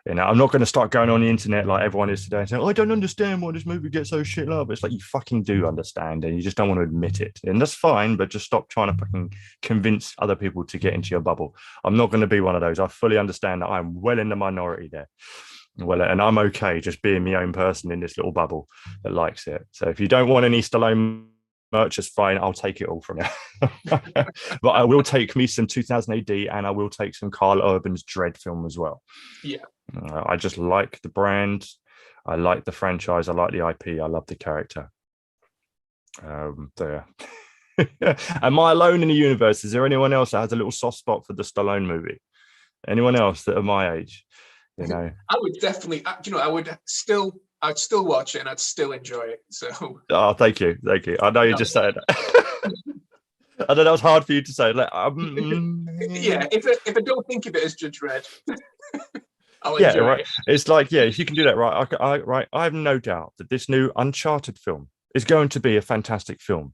I'm not going to start going on the internet like everyone is today and saying, I don't understand why this movie gets so shit love. It's like, you fucking do understand, and you just don't want to admit it, and that's fine. But just stop trying to fucking convince other people to get into your bubble. I'm not going to be one of those. I fully understand that I'm well in the minority there. Well, and I'm okay just being my own person in this little bubble that likes it. So if you don't want any Stallone merch, is fine. I'll take it all from you. But I will take me some 2000 AD, and I will take some Carl Urban's Dredd film as well. Yeah. I just like the brand. I like the franchise. I like the IP. I love the character. So yeah. Am I alone in the universe? Is there anyone else that has a little soft spot for the Stallone movie? Anyone else that are my age? I would definitely, I'd still watch it, and I'd still enjoy it. So. Oh, thank you. I know you just said that. I know that was hard for you to say. Like, yeah, if I don't think of it as Judge Dredd, I'll enjoy enjoy right. it. It's like, yeah, if you can do that, right? I have no doubt that this new Uncharted film is going to be a fantastic film.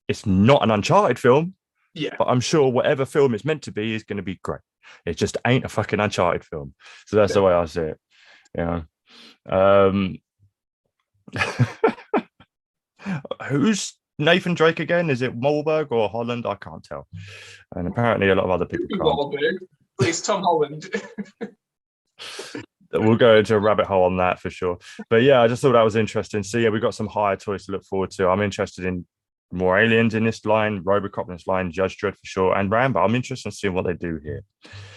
It's not an Uncharted film, but I'm sure whatever film it's meant to be is going to be great. It just ain't a fucking Uncharted film. So that's the way I see it. Who's Nathan Drake again? Is it Wahlberg or Holland? I can't tell. And apparently a lot of other people can't. Wahlberg, please, Tom Holland. We'll go into a rabbit hole on that for sure. But yeah, I just thought that was interesting. So yeah, we've got some higher toys to look forward to. I'm interested in more aliens in this line, Robocop in this line, Judge Dredd for sure, and Rambo. I'm interested in seeing what they do here.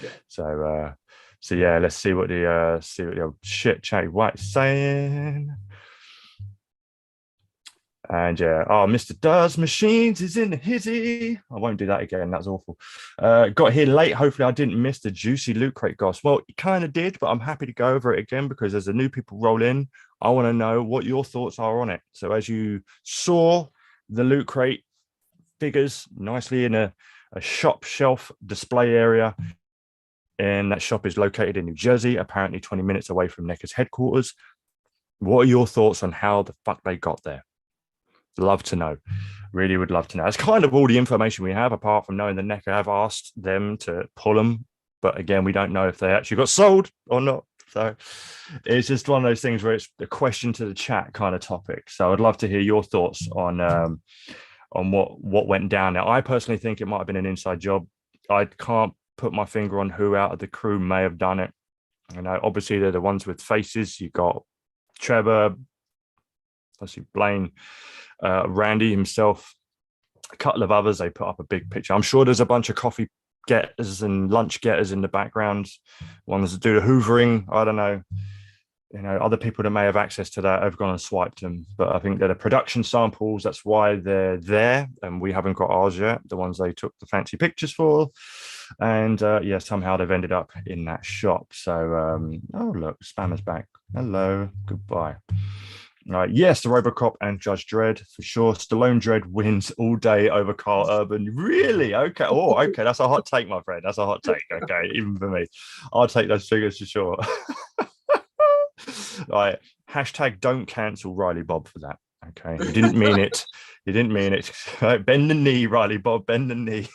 Yeah. So yeah, let's see what the old shit chatty white's saying. And yeah, oh, Mr. Does Machines is in the hizzy. I won't do that again. That's awful. Got here late. Hopefully, I didn't miss the juicy loot crate goss. Well, you kind of did, but I'm happy to go over it again because as the new people roll in, I want to know what your thoughts are on it. So, as you saw, the loot crate figures nicely in a shop shelf display area. And that shop is located in New Jersey, apparently 20 minutes away from NECA's headquarters. What are your thoughts on how the fuck they got there? Love to know. Really would love to know. It's kind of all the information we have, apart from knowing the NECA have asked them to pull them. But again, we don't know if they actually got sold or not. So it's just one of those things where it's a question to the chat kind of topic. So I'd love to hear your thoughts on what went down there. I personally think it might have been an inside job. I can't put my finger on who out of the crew may have done it. You know, obviously they're the ones with faces. You got Trevor, obviously Blaine, Randy himself, a couple of others. They put up a big picture. I'm sure there's a bunch of coffee getters and lunch getters in the background, ones that do the hoovering. I don't know. You know, other people that may have access to that have gone and swiped them, but I think they're the production samples. That's why they're there, and we haven't got ours yet, the ones they took the fancy pictures for. And yeah, somehow they've ended up in that shop. So oh look, Spammer's back. Hello, goodbye. Yes, the Robocop and Judge Dredd for sure. Stallone Dredd wins all day over Carl Urban. Really? Okay. Oh, okay. That's a hot take, my friend. That's a hot take. Okay, even for me, I'll take those figures for sure. Right. Hashtag don't cancel Riley Bob for that. Okay. You didn't mean it. You didn't mean it. Right, bend the knee, Riley Bob. Bend the knee.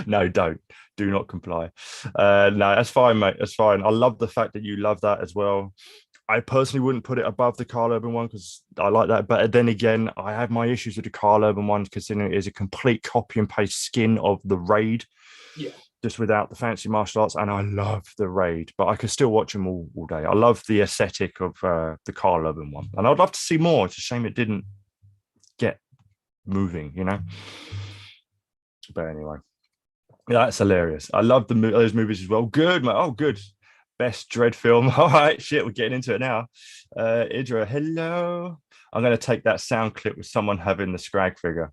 No, don't. Do not comply. No, that's fine, mate. That's fine. I love the fact that you love that as well. I personally wouldn't put it above the Carl Urban one because I like that. But then again, I have my issues with the Carl Urban one considering it is a complete copy and paste skin of the Raid. Yeah. Just without the fancy martial arts. And I love the Raid, but I could still watch them all day. I love the aesthetic of the Carl Urban one. And I'd love to see more. It's a shame it didn't get moving, you know? But anyway. Yeah, that's hilarious. I love those movies as well. Good, mate. Oh, good. Best Dread film. All right, shit, we're getting into it now. Idra, hello. I'm going to take that sound clip with someone having the Scrag figure.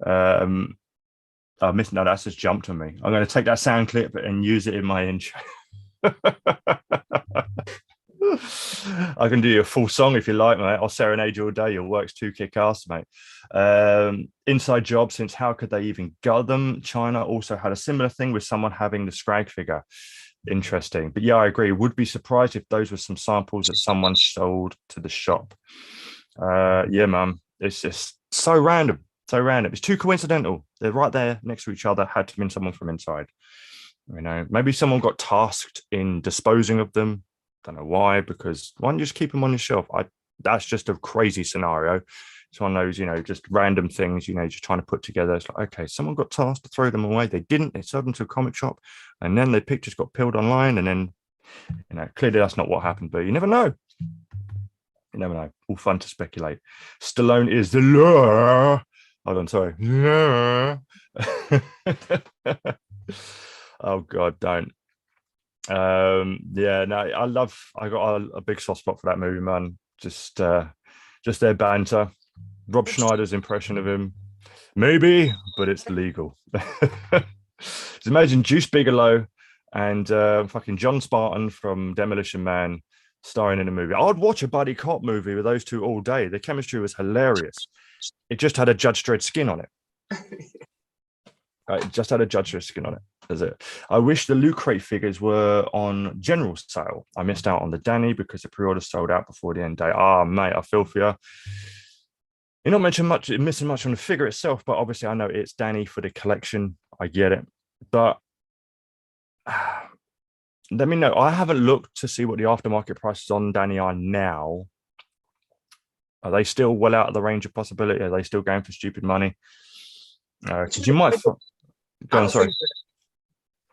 I missed. No, that's just jumped on me. I'm going to take that sound clip and use it in my intro. I can do you a full song if you like, mate. I'll serenade you all day. Your work's too kick-ass, mate. Inside job, since how could they even gut them? China also had a similar thing with someone having the Scrag figure. Interesting. But yeah, I agree. Would be surprised if those were some samples that someone sold to the shop. Yeah, man. It's just so random. So random. It's too coincidental. They're right there next to each other. Had to have been someone from inside. You know, maybe someone got tasked in disposing of them. Don't know why, because why don't you just keep them on your shelf? That's just a crazy scenario. It's one of those, you know, just random things, you know, just trying to put together. It's like, okay, someone got tasked to throw them away. They didn't. They sold them to a comic shop, and then their pictures got peeled online, and then, you know, clearly that's not what happened. But you never know. You never know. All fun to speculate. Stallone is the law. Hold on, sorry. Oh God, don't. Yeah, no, I got a big soft spot for that movie, man. Just their banter. Rob Schneider's impression of him. Maybe, but it's legal. Just imagine Juice Bigelow and fucking John Spartan from Demolition Man starring in a movie. I'd watch a buddy cop movie with those two all day. The chemistry was hilarious. It just had a Judge Dredd skin on it. It just had a Judge Dredd skin on it. That's it. I wish the Loot Crate figures were on general sale. I missed out on the Danny because the pre-order sold out before the end date. Ah, mate, I feel for you. You're not missing much on the figure itself, but obviously I know it's Danny for the collection. I get it. But let me know. I haven't looked to see what the aftermarket prices on Danny are now. Are they still well out of the range of possibility? Are they still going for stupid money? Because you might. Go on, sorry.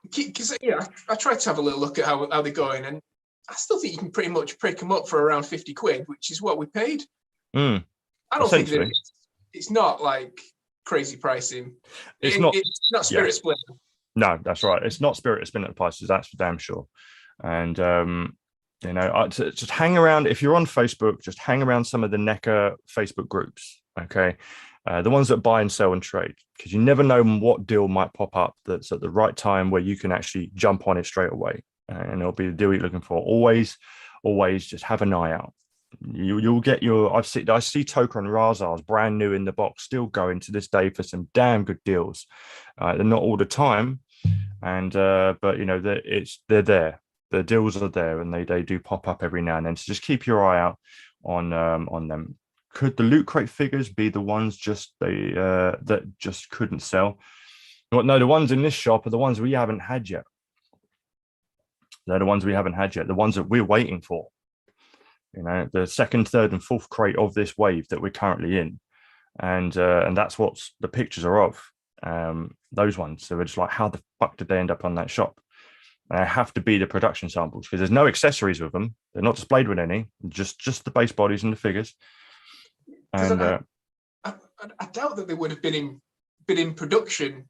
Because yeah, I tried to have a little look at how they're going, and I still think you can pretty much pick them up for around 50 quid, which is what we paid. I don't think that it's not like crazy pricing. It's not Spirit Splinter. No, that's right. It's not Spirit Splinter prices. That's for damn sure. And You know, just hang around. If you're on Facebook, just hang around some of the NECA Facebook groups. Okay. The ones that buy and sell and trade, because you never know what deal might pop up that's at the right time where you can actually jump on it straight away. And it'll be the deal you're looking for. Always just have an eye out. You'll get your. I see Toka and Razars brand new in the box, still going to this day for some damn good deals. They're not all the time, and but you know they're there. The deals are there, and they do pop up every now and then. So just keep your eye out on them. Could the Loot Crate figures be the ones that just couldn't sell? Well, no, the ones in this shop are the ones we haven't had yet. They're the ones we haven't had yet. The ones that we're waiting for. You know, the second, third, and fourth crate of this wave that we're currently in, and that's what the pictures are of. Those ones. So it's like, how the fuck did they end up on that shop? And they have to be the production samples because there's no accessories with them. They're not displayed with any. Just the base bodies and the figures. And I doubt that they would have been in production.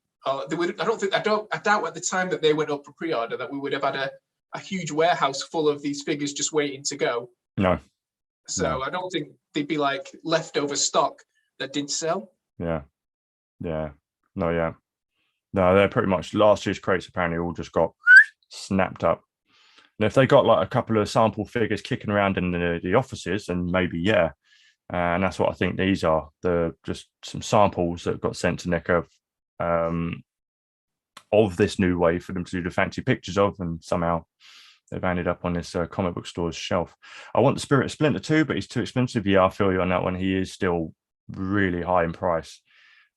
They would. I doubt at the time that they went up for pre-order that we would have had a huge warehouse full of these figures just waiting to go. No. So I don't think they'd be like leftover stock that didn't sell. Yeah. No, they're pretty much last year's crates apparently all just got snapped up. And if they got like a couple of sample figures kicking around in the offices, then maybe, yeah. And that's what I think these are. Just some samples that got sent to NECA of this new wave for them to do the fancy pictures of, and somehow they've ended up on this comic book store's shelf. I want the Spirit of Splinter too, but he's too expensive. Yeah, I feel you on that one. He is still really high in price.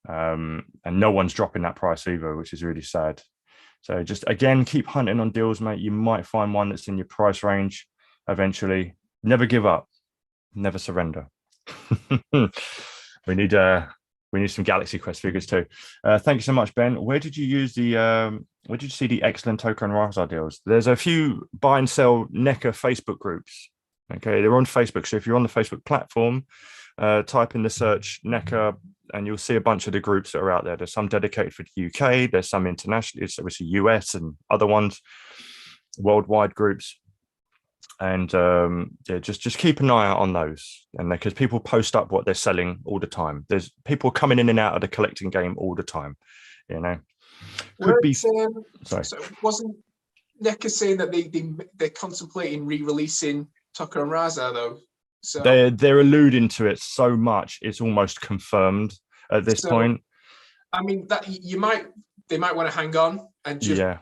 And no one's dropping that price either, which is really sad. So just, again, keep hunting on deals, mate. You might find one that's in your price range eventually. Never give up. Never surrender. We need some Galaxy Quest figures too. Thank you so much, Ben. Where did you use where did you see the excellent Toka and Razar deals? There's a few buy and sell NECA Facebook groups. Okay, they're on Facebook. So if you're on the Facebook platform, type in the search NECA and you'll see a bunch of the groups that are out there. There's some dedicated for the UK, there's some international, it's obviously US and other ones, worldwide groups. And just keep an eye out on those, and because people post up what they're selling all the time. There's people coming in and out of the collecting game all the time, you know. Sorry. So wasn't NECA saying that they're contemplating re-releasing Toka and Razar though? So they're alluding to it so much it's almost confirmed at this point. I mean, that they might want to hang on and just. Yeah.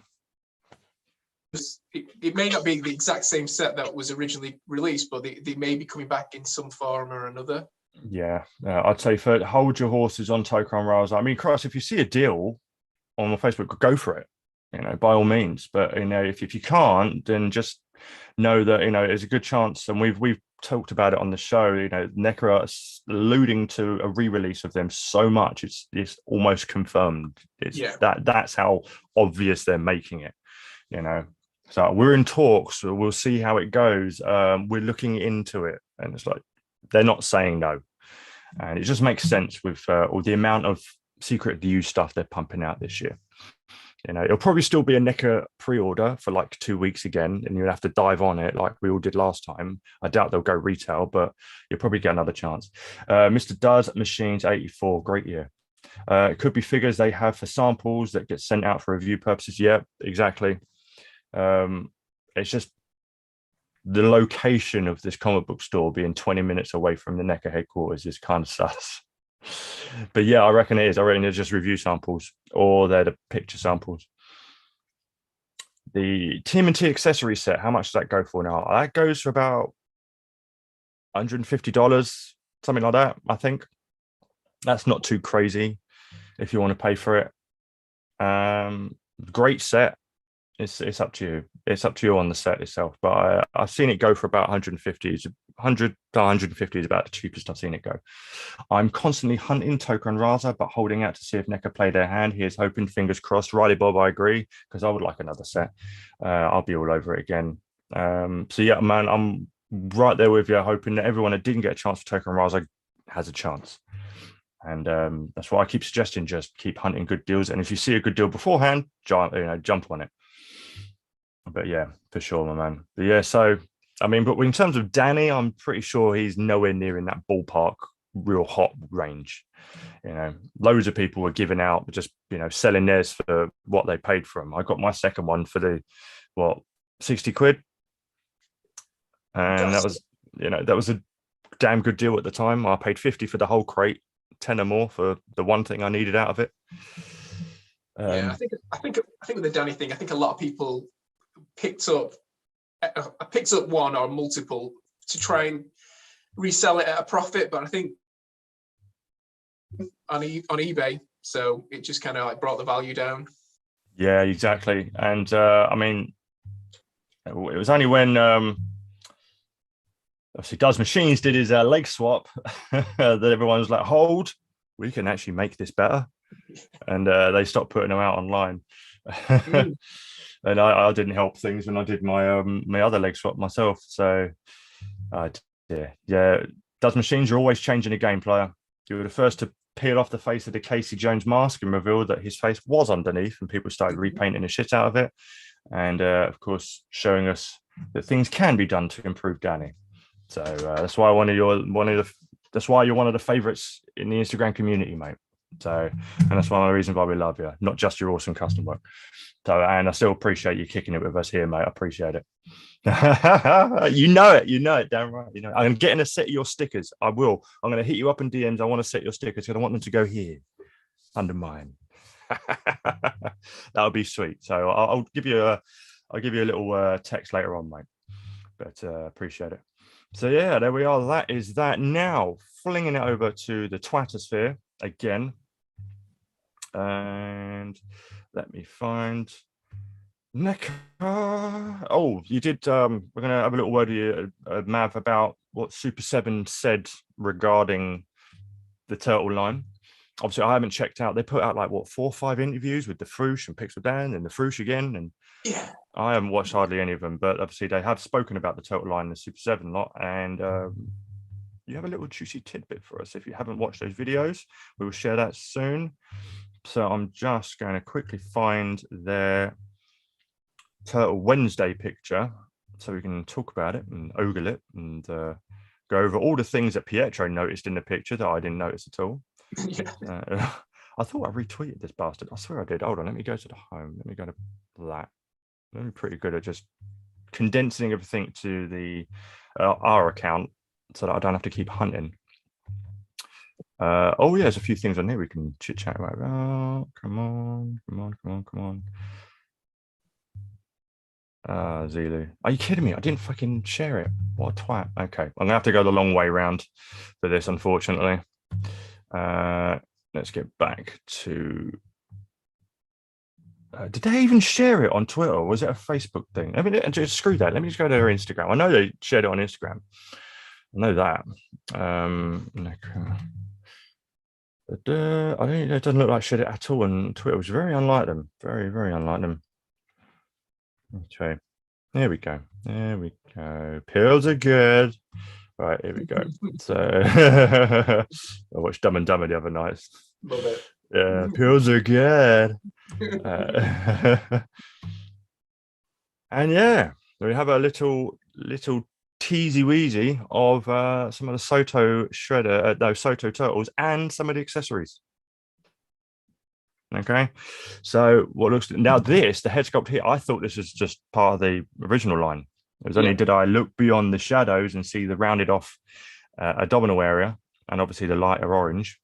It may not be the exact same set that was originally released, but they may be coming back in some form or another. Yeah, I'd say hold your horses on Toka and Razar. I mean, Christ, if you see a deal on Facebook, go for it, you know, by all means. But, you know, if you can't, then just know that, you know, there's a good chance, and we've talked about it on the show, you know, NECA are alluding to a re-release of them so much, it's almost confirmed. That's how obvious they're making it, you know. So we're in talks. So we'll see how it goes. We're looking into it, and it's like they're not saying no, and it just makes sense with all the amount of secret view stuff they're pumping out this year. You know, it'll probably still be a NECA pre-order for like 2 weeks again, and you'll have to dive on it like we all did last time. I doubt they'll go retail, but you'll probably get another chance. Mr. Does Machines 84, great year. It could be figures they have for samples that get sent out for review purposes. Yeah, exactly. It's just the location of this comic book store being 20 minutes away from the NECA headquarters is kind of sus. But yeah, I reckon it is. I reckon they're just review samples, or they're the picture samples. The TMNT accessory set, how much does that go for now? That goes for about $150, something like that, I think. That's not too crazy if you want to pay for it. Great set. It's up to you. It's up to you on the set itself. But I've seen it go for about 150. 100 to 150 is about the cheapest I've seen it go. I'm constantly hunting Toka and Razar, but holding out to see if NECA play their hand. Here's hoping, fingers crossed. Riley Bob, I agree, because I would like another set. I'll be all over it again. So yeah, man, I'm right there with you, hoping that everyone that didn't get a chance for Toka and Razar has a chance. And that's why I keep suggesting, just keep hunting good deals. And if you see a good deal beforehand, jump on it. But yeah, for sure, my man. But yeah, so I mean, but in terms of Danny, I'm pretty sure he's nowhere near in that ballpark, real hot range. You know, loads of people were giving out, just, you know, selling theirs for what they paid for them. I got my second one for the, what, 60 quid. And that was, you know, that was a damn good deal at the time. I paid 50 for the whole crate, 10 or more for the one thing I needed out of it. Yeah, I think with the Danny thing, I think a lot of people picked up one or multiple to try and resell it at a profit, but I think on eBay, so it just kind of like brought the value down. Yeah, exactly. And I mean, it was only when obviously Does Machines did his leg swap that everyone was like, hold, we can actually make this better. And they stopped putting them out online. And I didn't help things when I did my my other leg swap myself. So yeah. Does Machines are always changing the game, player. You were the first to peel off the face of the Casey Jones mask and reveal that his face was underneath, and people started repainting the shit out of it. And of course, showing us that things can be done to improve Danny. So that's why that's why you're one of the favorites in the Instagram community, mate. So, and that's one of the reasons why we love you, not just your awesome custom work. So, and I still appreciate you kicking it with us here, mate. I appreciate it. You know it, damn right. You know, I'm getting a set of your stickers. I will. I'm going to hit you up in DMs. I want to set your stickers because I want them to go here under mine. That would be sweet. So I'll give you a little text later on, mate. But appreciate it. So yeah, there we are. That is that. Now flinging it over to the Twattersphere again. And let me find NECA. Oh, you did. We're gonna have a little word with you, Mav, about what Super 7 said regarding the turtle line. Obviously, I haven't checked out. They put out like what 4 or 5 interviews with the Froosh and Pixel Dan and the Froosh again, and yeah, I haven't watched hardly any of them. But obviously, they have spoken about the turtle line, the Super 7 lot, and you have a little juicy tidbit for us. If you haven't watched those videos, we will share that soon. So I'm just going to quickly find their Turtle Wednesday picture so we can talk about it and ogle it and go over all the things that Pietro noticed in the picture that I didn't notice at all. Yeah. I thought I retweeted this bastard. I swear I did. Hold on, let me go to the home. Let me go to that. I'm pretty good at just condensing everything to the our account so that I don't have to keep hunting. Oh yeah, there's a few things on here we can chit chat about. Oh, come on. Zulu, are you kidding me? I didn't fucking share it. What a twat. Okay, I'm gonna have to go the long way round for this, unfortunately. Let's get back to. Did they even share it on Twitter? Or was it a Facebook thing? I mean, just screw that. Let me just go to their Instagram. I know they shared it on Instagram. I know that. But I don't. It doesn't look like shit at all on Twitter. It was very unlike them. Very, very unlike them. Okay, there we go. There we go. Pills are good. Right, here we go. So I watched Dumb and Dumber the other night. Love it. Yeah, pills are good. And yeah, we have a little teasy weezy of some of the SOTO shredder, those SOTO turtles, and some of the accessories. Okay, so what looks now this the head sculpt here, I thought this was just part of the original line. It was only did I look beyond the shadows and see the rounded off abdominal area and obviously the lighter orange,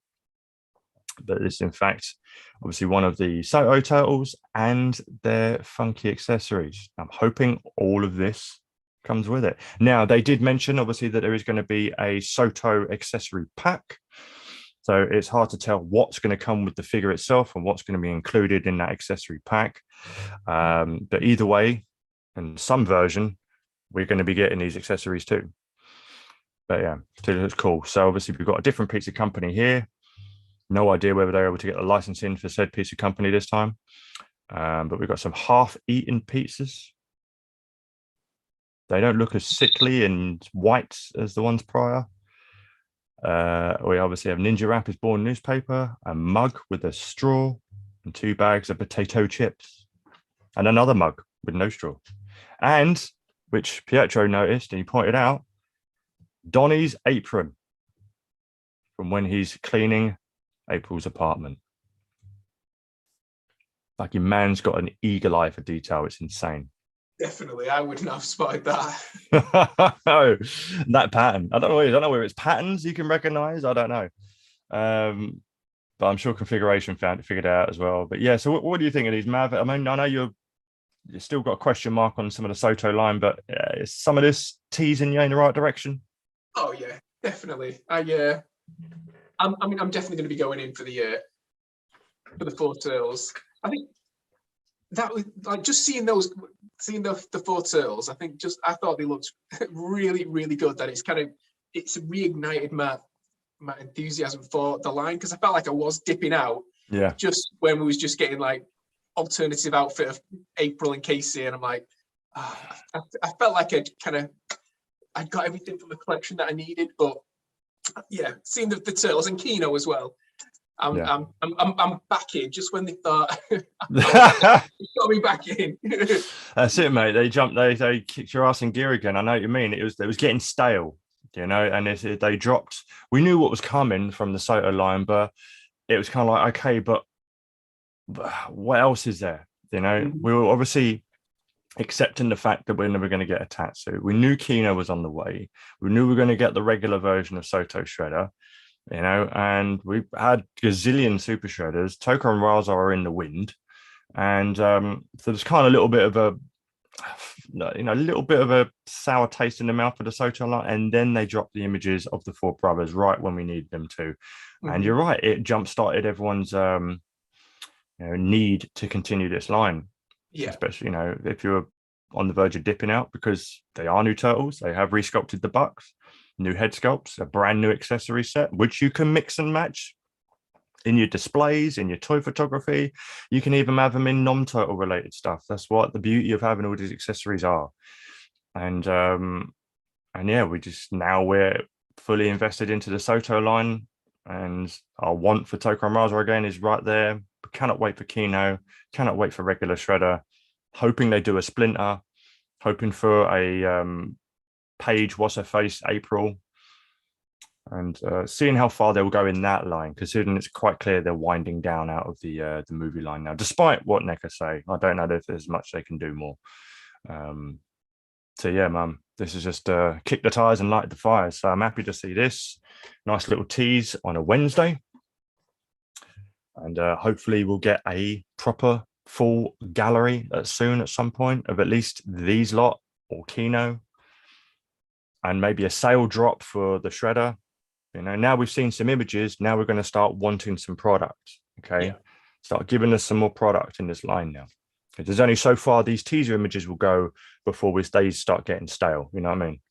but it's in fact obviously one of the SOTO turtles and their funky accessories. I'm hoping all of this comes with it. Now they did mention obviously that there is going to be a SOTO accessory pack. So it's hard to tell what's going to come with the figure itself and what's going to be included in that accessory pack. But either way, in some version, we're going to be getting these accessories too. But yeah, it looks cool. So obviously we've got a different pizza company here. No idea whether they're able to get the licensing for said pizza company this time. But we've got some half-eaten pizzas. They don't look as sickly and white as the ones prior. We obviously have Ninja Rapper's Born newspaper, a mug with a straw, and 2 bags of potato chips, and another mug with no straw. And which Pietro noticed and he pointed out, Donnie's apron from when he's cleaning April's apartment. Fucking man's got an eagle eye for detail. It's insane. Definitely, I wouldn't have spotted that. Oh, that pattern. I don't know whether it's patterns you can recognize. I don't know. But I'm sure configuration figured it out as well. But yeah, so what do you think of these Mav? I mean, I know you've still got a question mark on some of the SOTO line, but is some of this teasing you in the right direction? Oh yeah, definitely. I'm definitely going to be going in for the four turtles. I think that was like just seeing the four turtles. I thought they looked really, really good. That it's reignited my enthusiasm for the line, because I felt like I was dipping out. Yeah. Just when we was just getting like alternative outfit of April and Casey, and I'm like, I felt like I'd got everything from the collection that I needed. But yeah, seeing the turtles and Kino as well. I'm back in just when they thought got me back in. That's it, mate. They kicked your ass in gear again. I know what you mean. It was getting stale, you know, and they dropped. We knew what was coming from the SOTO line, but it was kind of like, okay, but what else is there? You know, we were obviously accepting the fact that we're never going to get a Tatsu. We knew Kino was on the way. We knew we were going to get the regular version of SOTO Shredder, you know, and we had gazillion super shredders. Toko and Raza are in the wind, and so there's kind of a little bit of a sour taste in the mouth for the SOTO line, and then they dropped the images of the four brothers right when we need them to. And you're right, it jump started everyone's need to continue this line. Yeah, especially, you know, if you're on the verge of dipping out, because they are new turtles. They have resculpted the bucks, new head sculpts, a brand new accessory set, which you can mix and match in your displays, in your toy photography. You can even have them in non-turtle related stuff. That's what the beauty of having all these accessories are. And yeah, we're fully invested into the SOTO line, and our want for Toko and Raza again is right there. We cannot wait for Kino, cannot wait for regular Shredder, hoping they do a Splinter, hoping for a Paige, what's her face, April, and seeing how far they'll go in that line, considering it's quite clear they're winding down out of the movie line now, despite what NECA say. I don't know if there's much they can do more. So yeah, man, this is just kick the tires and light the fires. So I'm happy to see this nice little tease on a Wednesday, and hopefully we'll get a proper full gallery soon at some point of at least these lot or Kino, and maybe a sale drop for the Shredder. You know, now we've seen some images. Now we're going to start wanting some product. Okay, yeah. Start giving us some more product in this line now. There's only so far these teaser images will go before they start getting stale. You know what I mean?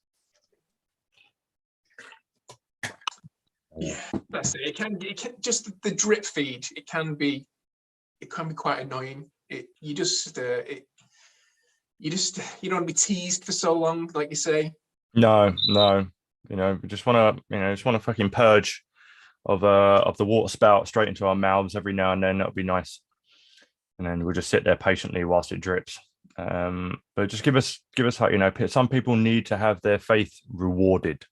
Yeah, that's it. It can just the drip feed. It can be quite annoying. You don't want to be teased for so long, like you say. No. You know, we just want to fucking purge of the water spout straight into our mouths every now and then. That would be nice. And then we'll just sit there patiently whilst it drips. But just give us hope. You know, some people need to have their faith rewarded.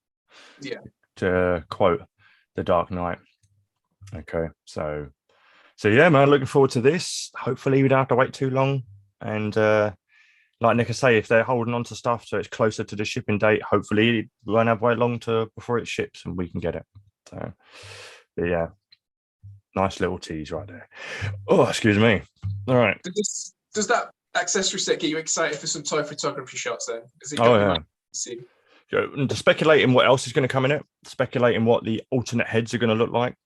Yeah. To quote the Dark Knight. Okay, so yeah, man, looking forward to this. Hopefully we don't have to wait too long. And like NECA say, if they're holding on to stuff so it's closer to the shipping date, hopefully we won't have to wait long before it ships and we can get it. So but yeah. Nice little tease right there. Oh, excuse me. All right. Does that accessory set get you excited for some toy photography shots then? To speculating what else is going to come in it, speculating what the alternate heads are going to look like.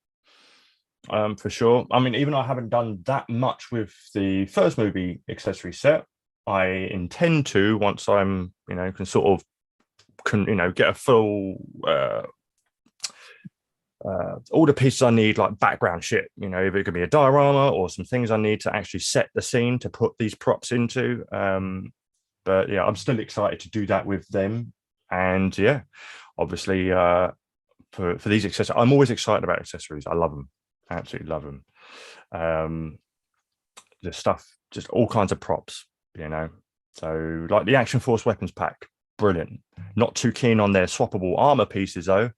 For sure. I mean, even though I haven't done that much with the first movie accessory set, I intend to, once I'm, you know, get a full all the pieces I need, like background shit, you know, if it could be a diorama or some things I need to actually set the scene to put these props into. But yeah, I'm still excited to do that with them. And yeah, obviously for these accessories, I'm always excited about accessories. I love them, absolutely love them. The stuff, just all kinds of props, you know. So like the Action Force weapons pack, brilliant. Not too keen on their swappable armor pieces though.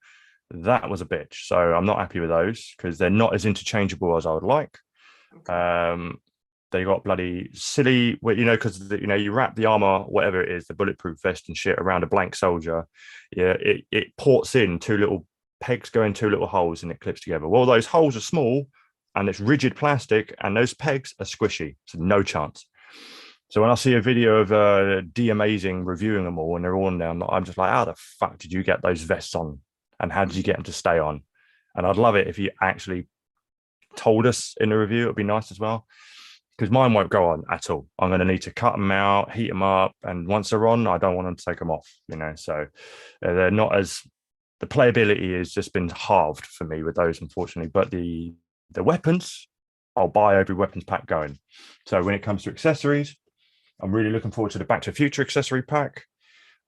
That was a bitch. So I'm not happy with those because they're not as interchangeable as I would like. Okay. They got bloody silly, because you wrap the armor, whatever it is, the bulletproof vest and shit around a blank soldier. Yeah, it ports in two little pegs go in two little holes and it clips together. Well, those holes are small and it's rigid plastic, and those pegs are squishy, so no chance. So when I see a video of D Amazing reviewing them all and they're all on there, I'm just like, how the fuck did you get those vests on? And how did you get them to stay on? And I'd love it if you actually told us in the review. It'd be nice as well, because mine won't go on at all. I'm going to need to cut them out, heat them up, and once they're on, I don't want them to take them off. So they're not as, the playability has just been halved for me with those, unfortunately. But the weapons, I'll buy every weapons pack going. So when it comes to accessories, I'm really looking forward to the Back to the Future accessory pack.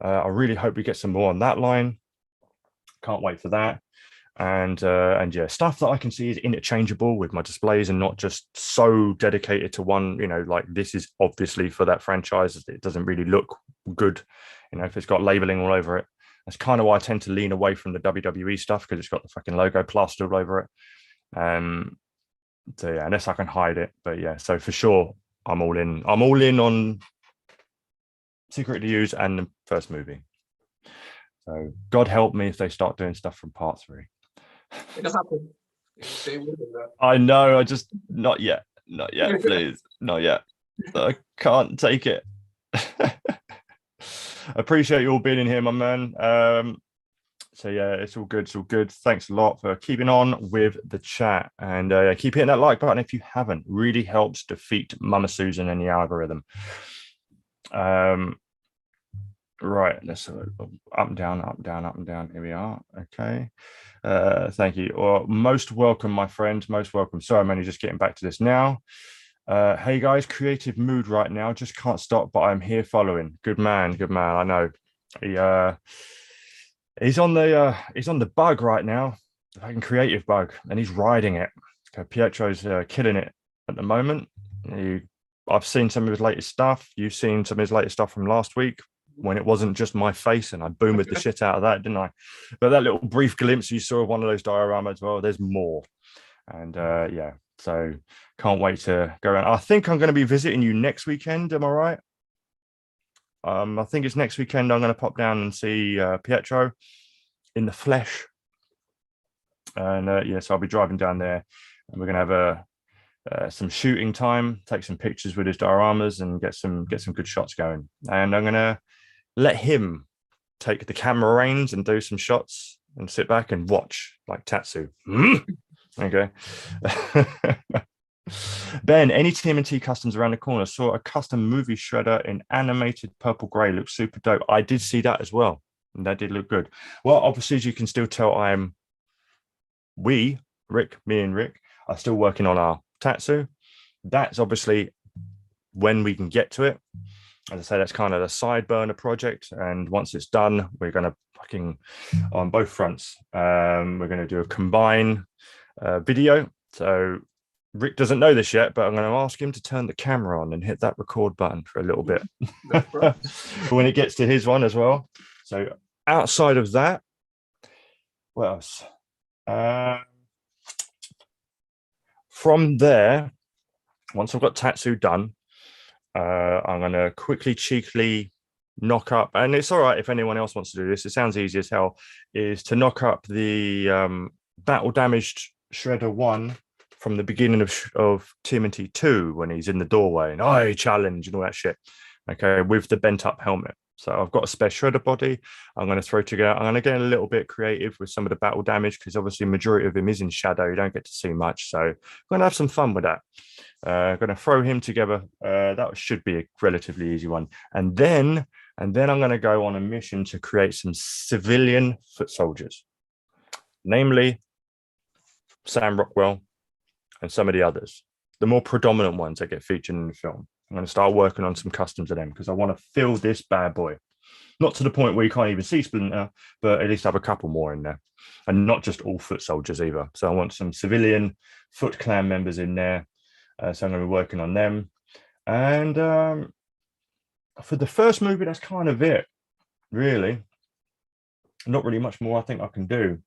I really hope we get some more on that line. Can't wait for that. And yeah, stuff that I can see is interchangeable with my displays and not just so dedicated to one, like this is obviously for that franchise. It doesn't really look good, if it's got labeling all over it. That's kind of why I tend to lean away from the WWE stuff, because it's got the fucking logo plastered all over it. So yeah, unless I can hide it. But yeah, so for sure, I'm all in on Secret to Use and the first movie. So God help me if they start doing stuff from part 3. It'll happen. They will do that. I know. I just not yet, please, not yet. I can't take it. Appreciate you all being in here, my man. So yeah, it's all good. Thanks a lot for keeping on with the chat, and keep hitting that like button if you haven't. Really helps defeat Mama Susan and the algorithm. Right, let's up and down, up and down. Here we are. Okay. Thank you. Or most welcome, my friend. Most welcome. Sorry, I'm only just getting back to this now. Hey guys, creative mood right now. Just can't stop, but I'm here following. Good man. I know. He's on the bug right now, the fucking creative bug, and he's riding it. Okay, Pietro's killing it at the moment. I've seen some of his latest stuff. You've seen some of his latest stuff from last week, when it wasn't just my face, and I boomed the shit out of that, didn't I? But that little brief glimpse you saw of one of those dioramas, well, there's more. And yeah, so can't wait to go around. I think I'm going to be visiting you next weekend. Am I right? I think it's next weekend. I'm going to pop down and see Pietro in the flesh. And yeah, so I'll be driving down there, and we're going to have some shooting time, take some pictures with his dioramas, and get some good shots going. And I'm going to let him take the camera reins and do some shots and sit back and watch like Tatsu. Okay. Ben, any TMNT customs around the corner? Saw a custom movie shredder in animated purple gray. Looks super dope. I did see that as well, and that did look good. Well, obviously, as you can still tell, me and Rick are still working on our Tatsu. That's obviously when we can get to it. As I say, that's kind of the side burner project, and once it's done, we're going to fucking on both fronts. We're going to do a combine video. So Rick doesn't know this yet, but I'm going to ask him to turn the camera on and hit that record button for a little bit when it gets to his one as well. So outside of that, what else? From there, once I've got Tatsu done, I'm going to quickly, cheekily knock up, and it's all right if anyone else wants to do this, it sounds easy as hell, is to knock up the battle damaged Shredder 1 from the beginning of TMNT 2 when he's in the doorway and I challenge and all that shit, okay, with the bent up helmet. So I've got a spare Shredder body. I'm going to throw together. I'm going to get a little bit creative with some of the battle damage, because obviously majority of him is in shadow. You don't get to see much. So I'm going to have some fun with that. I'm going to throw him together. That should be a relatively easy one. And then I'm going to go on a mission to create some civilian foot soldiers, namely Sam Rockwell and some of the others, the more predominant ones that get featured in the film. I'm going to start working on some customs of them, because I want to fill this bad boy. Not to the point where you can't even see Splinter, but at least have a couple more in there. And not just all foot soldiers either. So I want some civilian Foot Clan members in there. So I'm going to be working on them. And for the first movie, that's kind of it. really. Not really much more I think I can do.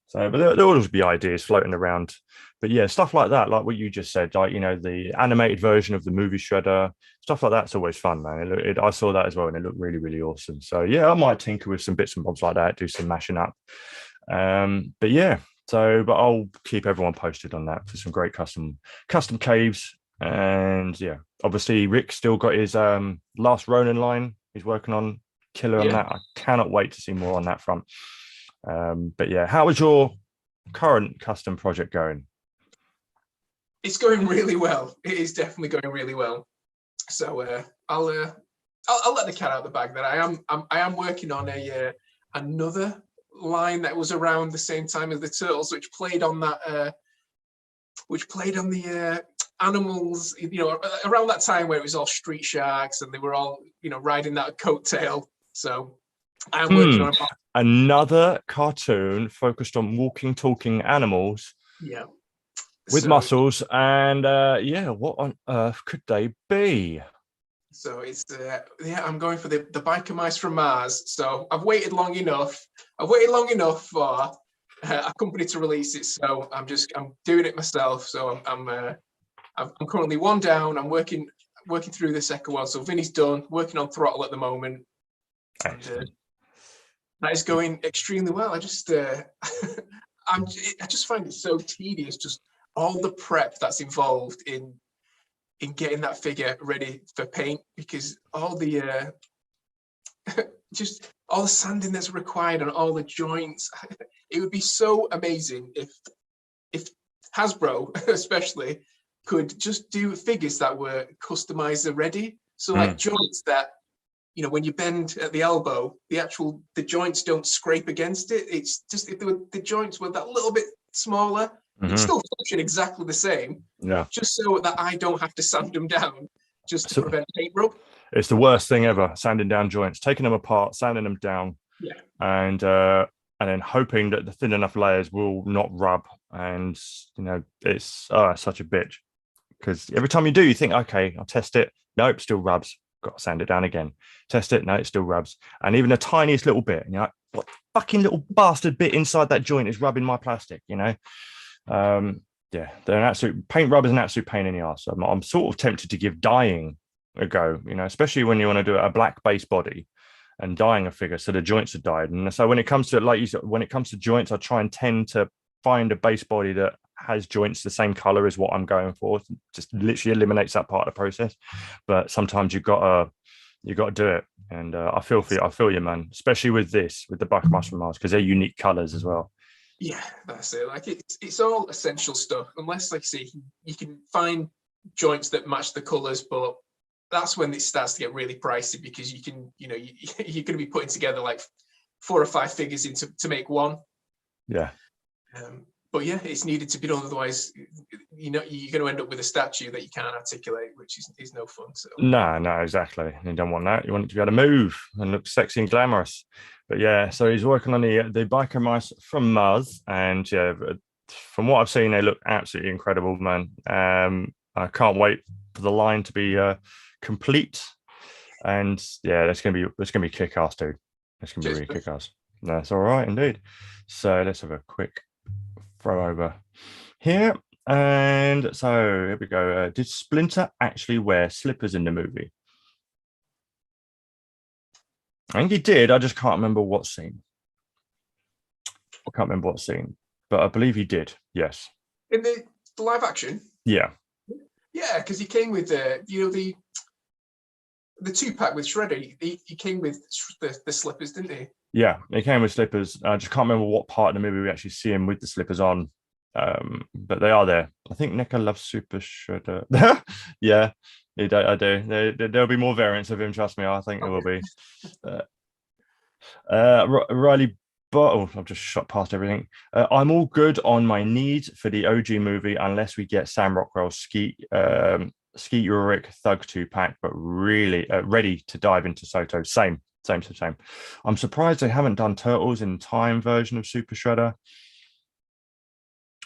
So, but there'll always be ideas floating around. But yeah, stuff like that, like what you just said, like, the animated version of the movie shredder, stuff like that's always fun, man. I saw that as well, and it looked really, really awesome. So yeah, I might tinker with some bits and bobs like that, do some mashing up. But yeah, but I'll keep everyone posted on that for some great custom caves. And yeah, obviously Rick still got his Last Ronin line. He's working on killer on that. I cannot wait to see more on that front. But yeah, how is your current custom project going? It's going really well. It is definitely going really well. So I'll let the cat out of the bag. That I am working on another line that was around the same time as the Turtles, which played on the animals, around that time where it was all street sharks and they were all, riding that coattail. So I am working on another cartoon focused on walking, talking animals. Yeah. With muscles, and what on earth could they be? So it's I'm going for the biker mice from Mars. So I've waited long enough. For a company to release it. So I'm doing it myself. So I'm currently one down. I'm working through the second one. So Vinny's done. Working on Throttle at the moment. And, that is going extremely well. I just I just find it so tedious. Just all the prep that's involved in getting that figure ready for paint, because all the just all the sanding that's required and all the joints. It would be so amazing if Hasbro especially could just do figures that were customizer ready. So like joints that, when you bend at the elbow, the joints don't scrape against it. It's just if the joints were that little bit smaller, it'd still function exactly the same. Yeah. Just so that I don't have to sand them down just to prevent paint rub. It's the worst thing ever, sanding down joints, taking them apart, sanding them down. Yeah. And then hoping that the thin enough layers will not rub. And it's such a bitch. Because every time you do, you think, okay, I'll test it. Nope, still rubs. Got to sand it down again. Test it. No, it still rubs. And even the tiniest little bit, and you're like, what fucking little bastard bit inside that joint is rubbing my plastic, Yeah, they're an absolute paint rub is an absolute pain in the ass. I'm sort of tempted to give dyeing a go, especially when you want to do a black base body and dyeing a figure so the joints are dyed. And so when it comes to, like you said, when it comes to joints, I try and tend to find a base body that has joints the same color as what I'm going for. Just literally eliminates that part of the process. But sometimes you gotta do it. And I feel you, man. Especially with the Buck Mushroom Mars, because they're unique colors as well. Yeah, that's it. Like it's all essential stuff. Unless, like I say, you can find joints that match the colors, but that's when it starts to get really pricey, because you can, you're going to be putting together like 4 or 5 figures to make one. Yeah. But yeah, it's needed to be done. Otherwise, you're going to end up with a statue that you can't articulate, which is no fun. So no, exactly. You don't want that. You want it to be able to move and look sexy and glamorous. But yeah, so he's working on the biker mice from Mars, and yeah, from what I've seen, they look absolutely incredible, man. I can't wait for the line to be complete, and yeah, that's gonna be kick-ass, dude. That's gonna be really kick-ass. That's all right, indeed. So let's have a quick throw over here. And so here we go. Did Splinter actually wear slippers in the movie? I think he did. I just can't remember what scene. But I believe he did. Yes. In the live action? Yeah. Yeah, because he came with the 2-pack with Shredder. He came with the slippers, didn't he? Yeah, he came with slippers. I just can't remember what part of the movie we actually see him with the slippers on. But they are there. I think NECA loves Super Shredder. Yeah, I do. There'll be more variants of him, trust me. I think there will be. Riley I've just shot past everything. I'm all good on my need for the OG movie unless we get Sam Rockwell's Skeet Ulrich Thug 2-pack, but really ready to dive into SOTO. Same. I'm surprised they haven't done Turtles in Time version of Super Shredder.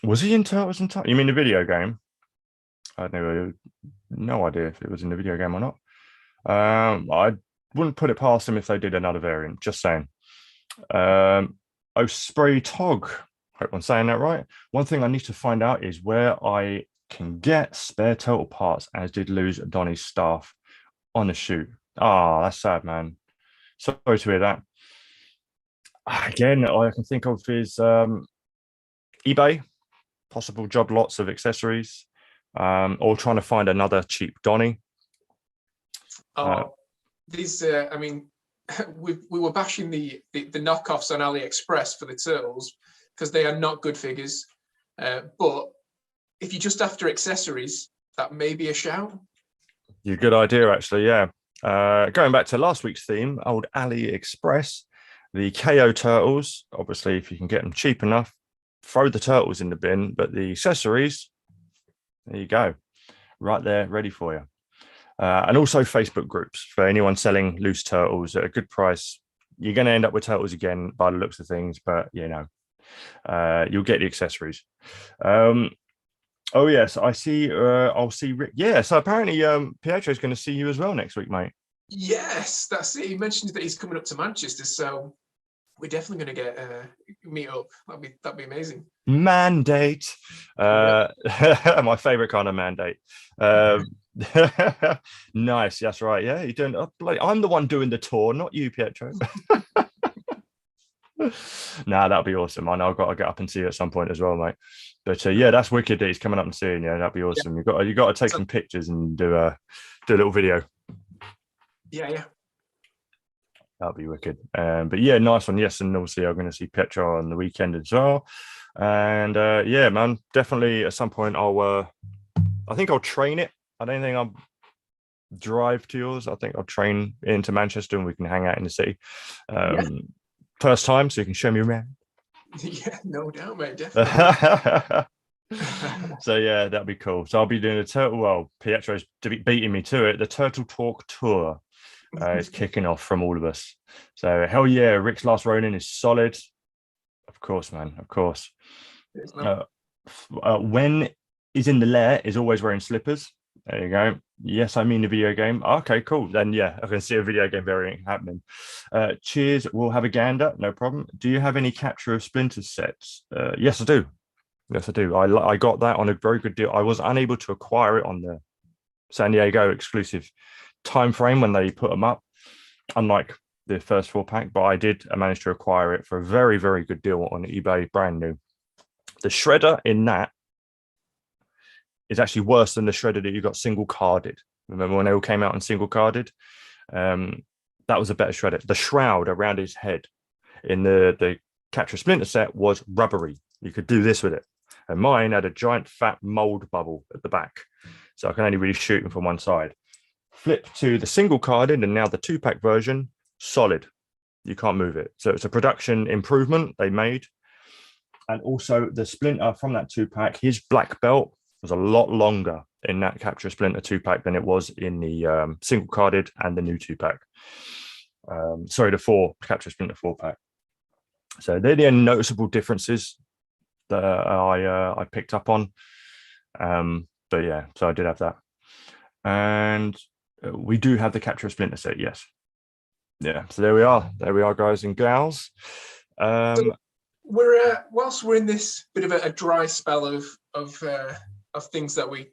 Was he in Turtles in Time? You mean the video game? I had no idea if it was in the video game or not. wouldn't put it past them if they did another variant. Just saying. Osprey Tog. Hope I'm saying that right. One thing I need to find out is where I can get spare turtle parts, as did lose Donny's staff on the shoot. Ah, that's sad, man. Sorry to hear that. Again, all I can think of is eBay, possible job lots of accessories, or trying to find another cheap Donny. I mean, we were bashing the knockoffs on AliExpress for the turtles because they are not good figures. But if you're just after accessories, that may be a shout. Yeah, good idea, actually. Yeah. Going back to last week's theme, old AliExpress, the KO turtles. Obviously, if you can get them cheap enough, throw the turtles in the bin. But the accessories, there you go, right there, ready for you. And also Facebook groups for anyone selling loose turtles at a good price. You're going to end up with turtles again by the looks of things, but you know, you'll get the accessories. Oh yes, I see. I'll see Rick. Yeah, so apparently, Pietro is going to see you as well next week, mate. Yes, that's it. He mentioned that he's coming up to Manchester, so we're definitely going to get meet up. That'd be amazing. Mandate, my favorite kind of mandate. Nice, that's right. Yeah, you're doing. I'm the one doing the tour, not you, Pietro. Nah, that'd be awesome. I know I've got to get up and see you at some point as well, mate. But yeah, that's wicked that he's coming up and seeing you. That'd be awesome. Yeah. You got to take some pictures and do a little video. Yeah. That'd be wicked. But yeah, nice one. Yes, and obviously I'm going to see Pietro on the weekend as well. And yeah, man, definitely at some point I think I'll train it. I don't think I'll drive to yours. I think I'll train into Manchester and we can hang out in the city. First time, so you can show me around. Yeah, no doubt, mate. Definitely. So yeah, that'd be cool. So I'll be doing a turtle. Well, Pietro's beating me to it. The Turtle Talk tour is kicking off from all of us. So hell yeah, Rick's Last Ronin is solid. Of course, man. Of course. When is in the lair is always wearing slippers. There you go. Yes, I mean the video game. Okay, cool. Then yeah, I can see a video game variant happening. Cheers. We'll have a gander. No problem. Do you have any capture of Splinter sets? Yes, I do. Yes, I do. I got that on a very good deal. I was unable to acquire it on the San Diego exclusive time frame when they put them up, unlike the first 4-pack, but I did manage to acquire it for a very, very good deal on eBay, brand new. The shredder in that is actually worse than the shredder that you got single carded. Remember when they all came out in single carded? That was a better shredder. The shroud around his head in the Capture Splinter set was rubbery. You could do this with it. And mine had a giant fat mold bubble at the back. So I can only really shoot them from one side. Flip to the single carded and now the 2-pack version, solid. You can't move it. So it's a production improvement they made. And also the Splinter from that 2-pack, his black belt was a lot longer in that Capture Splinter 2-pack than it was in the single carded and the new 2-pack. Sorry, the Capture Splinter 4-pack. So they're the only noticeable differences that I picked up on. But yeah, so I did have that. And we do have the Capture Splinter set, yes. Yeah, so there we are. There we are, guys and gals. So we're whilst we're in this bit of a dry spell of things that we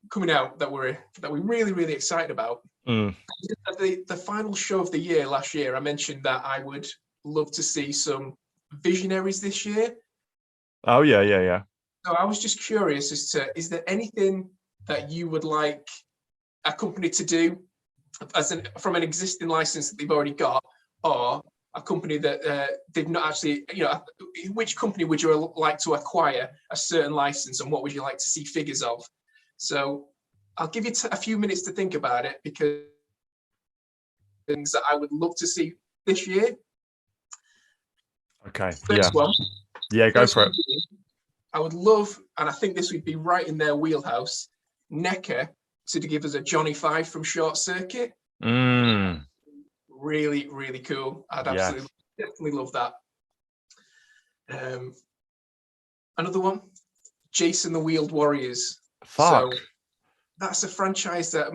coming out that we're really, really excited about. At the final show of the year last year, I mentioned that I would love to see some visionaries this year. Oh yeah. So I was just curious as to, is there anything that you would like a company to do from an existing license that they've already got, or a company that they've not actually, which company would you like to acquire a certain license, and what would you like to see figures of? So I'll give you a few minutes to think about it, because things that I would love to see this year. Okay. First one. Yeah, go for it. I would love, and I think this would be right in their wheelhouse, NECA to give us a Johnny 5 from Short Circuit. Really, really cool. I'd absolutely, definitely love that. Another one, Jason the Wheeled Warriors. Fuck. So that's a franchise that,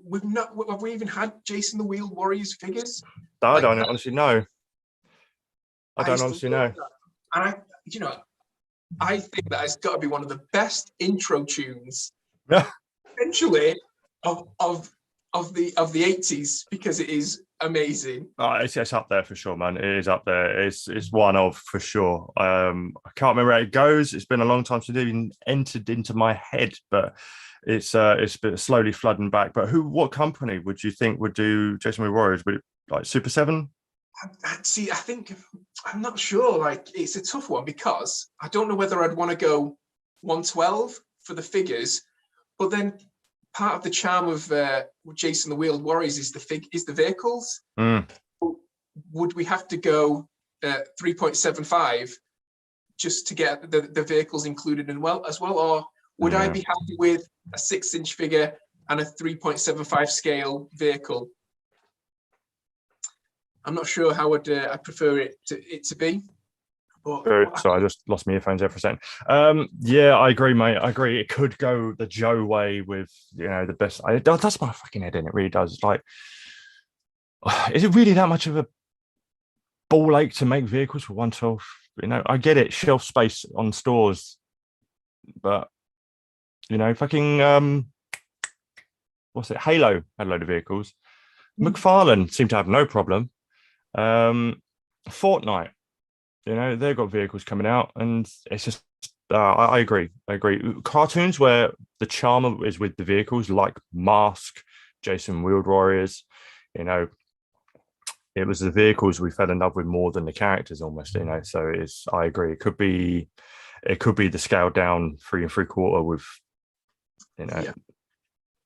we've not. Have we even had Jason the Wheeled Warriors figures? I Like don't that? honestly know. I don't used to honestly love know. that. And I think that has got to be one of the best intro tunes, essentially, of the 80s, because it is amazing. Oh, it's up there for sure, man. It is up there. It's one of for sure. I can't remember how it goes. It's been a long time since it even entered into my head, but it's been slowly flooding back. But what company would you think would do Jason with Warriors? Would it like Super 7? See, I think I'm not sure. Like, it's a tough one because I don't know whether I'd want to go 112 for the figures, but then part of the charm of Jason the Wheeled Warriors is the vehicles. Would we have to go 3.75 just to get the vehicles included as well, or would I be happy with a 6-inch figure and a 3.75 scale vehicle? I'm not sure how I prefer it to be. But So I just lost my earphones there for a second. Yeah, I agree, mate. I agree. It could go the Joe way with the best. It does my fucking head in. It really does. It's like, is it really that much of a ball ache to make vehicles for 112? I get it, shelf space on stores, but fucking what's it? Halo had a load of vehicles. McFarlane seemed to have no problem. Fortnite, they've got vehicles coming out, and it's just I agree. Cartoons where the charm is with the vehicles, like Mask, Jason Wheeled Warriors, it was the vehicles we fell in love with more than the characters almost, so I agree. It could be the scaled down 3 3/4 with Yeah.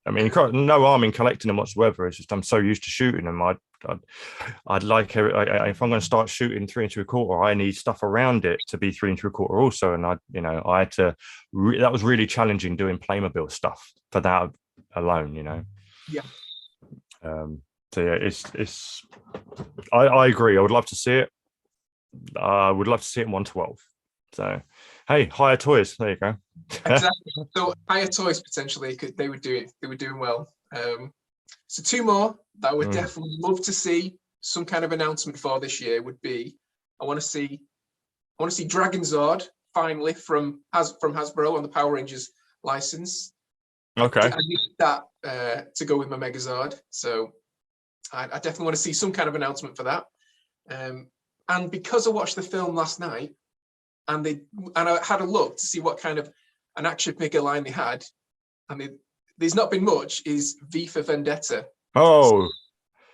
I mean, no harm in collecting them whatsoever. It's just I'm so used to shooting them. I'd like if I'm going to start shooting 3 3/4, I need stuff around it to be 3 3/4 also. And I had to. That was really challenging doing Playmobil stuff for that alone. Yeah. So yeah, it's. I agree. I would love to see it. I would love to see it in 112. So, hey, higher toys. There you go. Exactly. So higher toys potentially they would do it. They were doing well. So 2 more that I would definitely love to see some kind of announcement for this year would be I want to see Dragonzord finally from Hasbro on the Power Rangers license. Okay. I need that to go with my Megazord. So I definitely want to see some kind of announcement for that. And because I watched the film last night, and I had a look to see what kind of an action figure line they had, and there's not been much. Is V for Vendetta? Oh, so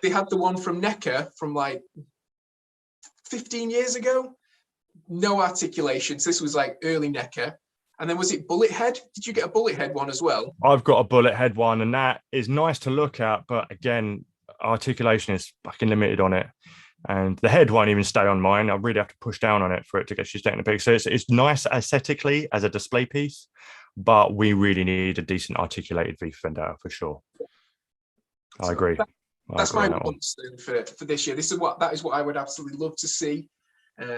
they had the one from NECA from like 15 years ago. No articulation. So this was like early NECA. And then was it Bullet Head? Did you get a Bullet Head one as well? I've got a Bullet Head one, and that is nice to look at, but again, articulation is fucking limited on it. And the head won't even stay on mine. I really have to push down on it for it to get you taking the picture. So it's nice aesthetically as a display piece, but we really need a decent articulated V Vendetta for sure. I agree. That's my wants for this year. That is what I would absolutely love to see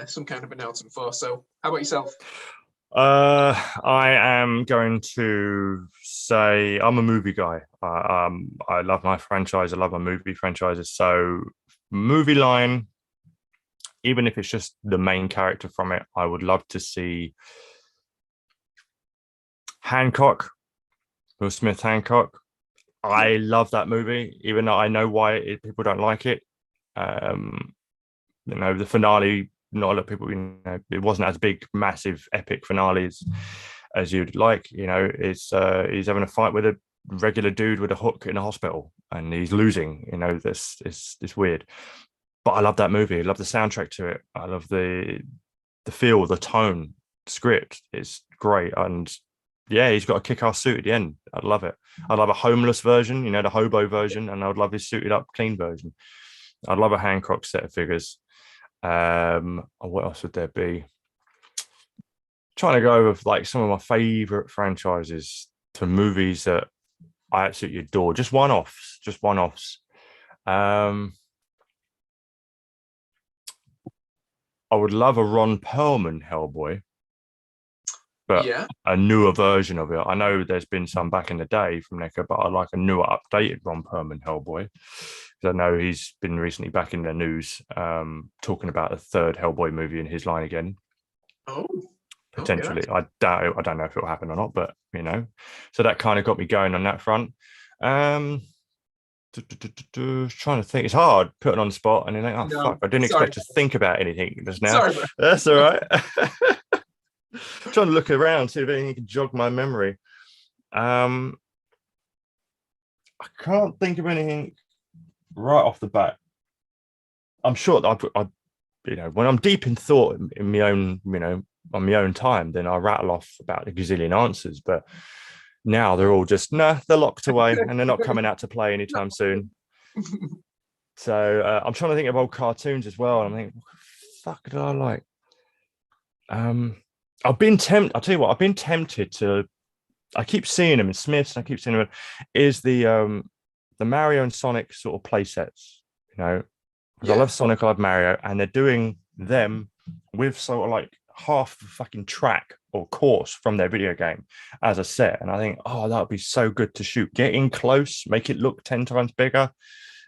some kind of announcement for. So how about yourself? I am going to say I'm a movie guy. I love my franchise. I love my movie franchises. So movie line, even if it's just the main character from it, I would love to see Hancock, Will Smith Hancock. I love that movie, even though I know why people don't like it. The finale, not a lot of people, it wasn't as big, massive, epic finales as you'd like. It's he's having a fight with a regular dude with a hook in a hospital, and he's losing. It's weird. But I love that movie. I love the soundtrack to it. I love the feel, the tone, script. It's great. And yeah, he's got a kick-ass suit at the end. I love it. I'd love a homeless version, the hobo version, and I would love his suited up, clean version. I'd love a Hancock set of figures. What else would there be? Trying to go over like some of my favorite franchises to movies that I absolutely adore. Just one-offs. I would love a Ron Perlman Hellboy. but Yeah. a newer version of it. I know there's been some back in the day from NECA, but I like a newer, updated Ron Perlman Hellboy. Because I know he's been recently back in the news, talking about a third Hellboy movie in his line again. Oh, Potentially. okay. I doubt it. I don't know if it will happen or not, but you know, so that kind of got me going on that front. Um, Trying to think, it's hard putting on the spot, and then like, oh No, fuck, I didn't sorry. expect to think about anything just now. Sorry, bro. That's all right. Trying to look around, see if anything can jog my memory. I can't think of anything right off the bat. I'm sure that I you know, when I'm deep in thought in my own, you know, on my own time, then I rattle off about a gazillion answers. But now they're all just, nah, they're locked away and they're not coming out to play anytime soon. So I'm trying to think of old cartoons as well. And I'm thinking, what the fuck did I like? I've been tempted. I'll tell you what, I've been tempted to. I keep seeing them in Smiths, and I keep seeing them. Is the Mario and Sonic sort of play sets? You know, because I love Sonic, I love Mario, and they're doing them with sort of like half the fucking track or course from their video game as a set. And I think, oh, that would be so good to shoot. Get in close, make it look 10 times bigger,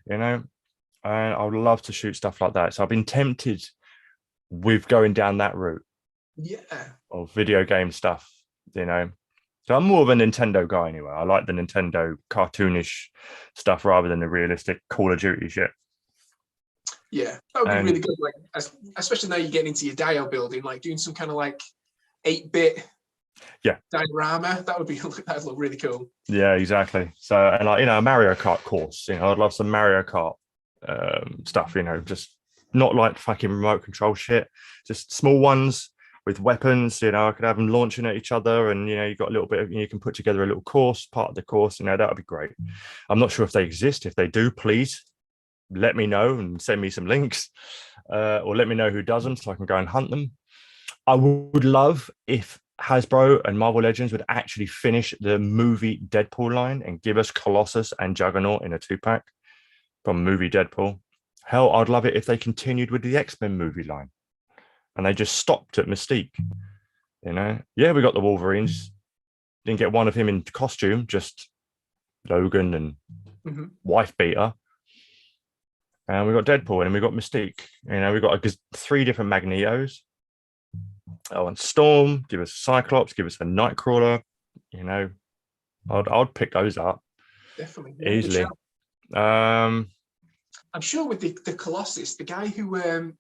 you know. And I would love to shoot stuff like that. So I've been tempted with going down that route. Yeah. Of video game stuff, you know. So I'm more of a Nintendo guy anyway. I like the Nintendo cartoonish stuff rather than the realistic Call of Duty shit. Yeah, that would be really good. Like, especially now you're getting into your dial building, like doing some kind of like 8-bit diorama. That'd look really cool. Yeah, exactly. So, and like, you know, a Mario Kart course, you know, I'd love some Mario Kart stuff, you know, just not like fucking remote control shit, just small ones with weapons. You know, I could have them launching at each other, and you know, you got a little bit of, you can put together a little course, part of the course. You know, that would be great. I'm not sure if they exist. If they do, please let me know and send me some links, or let me know who does them so I can go and hunt them. I would love if Hasbro and Marvel Legends would actually finish the movie Deadpool line and give us Colossus and Juggernaut in a 2-pack from movie Deadpool. Hell, I'd love it if they continued with the X-Men movie line and they just stopped at Mystique. You know, yeah, we got the Wolverines. Didn't get one of him in costume, just Logan and Wife Beater. And we got Deadpool and we got Mystique. You know, we got 3 different Magnetos. Oh, and Storm, give us Cyclops, give us a Nightcrawler. You know, I'd pick those up. Definitely. Easily. I'm sure with the Colossus, the guy who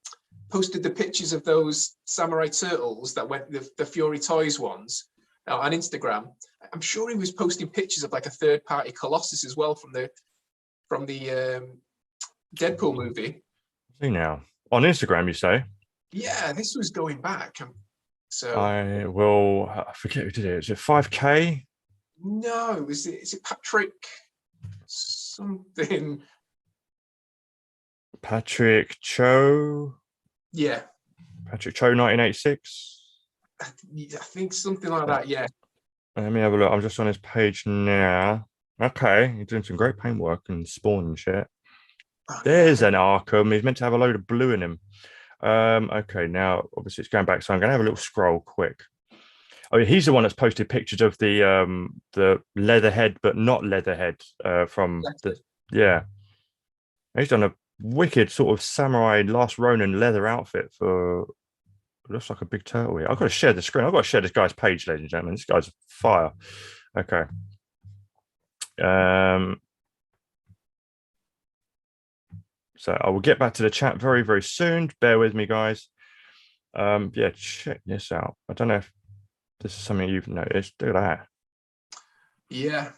posted the pictures of those samurai turtles that went the Fury Toys ones on Instagram, I'm sure he was posting pictures of like a third-party Colossus as well from the Deadpool movie. See now on Instagram, you say? Yeah, this was going back. So I forget who did it. Is it 5K? No, is it Patrick something? Patrick Cho? Yeah. Patrick Cho, 1986? I think something like that, yeah. Let me have a look. I'm just on his page now. Okay, he's doing some great paintwork and Spawn and shit. There's an Arkham. He's meant to have a load of blue in him. Okay, now obviously it's going back, so I'm gonna have a little scroll quick. Oh, he's the one that's posted pictures of the Leatherhead, but not Leatherhead from the He's done a wicked sort of samurai Last Ronin leather outfit for. Looks like a big turtle here. I've got to share the screen. I've got to share this guy's page, ladies and gentlemen. This guy's fire. Okay. So I will get back to the chat very, very soon. Bear with me, guys. Yeah, check this out. I don't know if this is something you've noticed. Look at that. Yeah.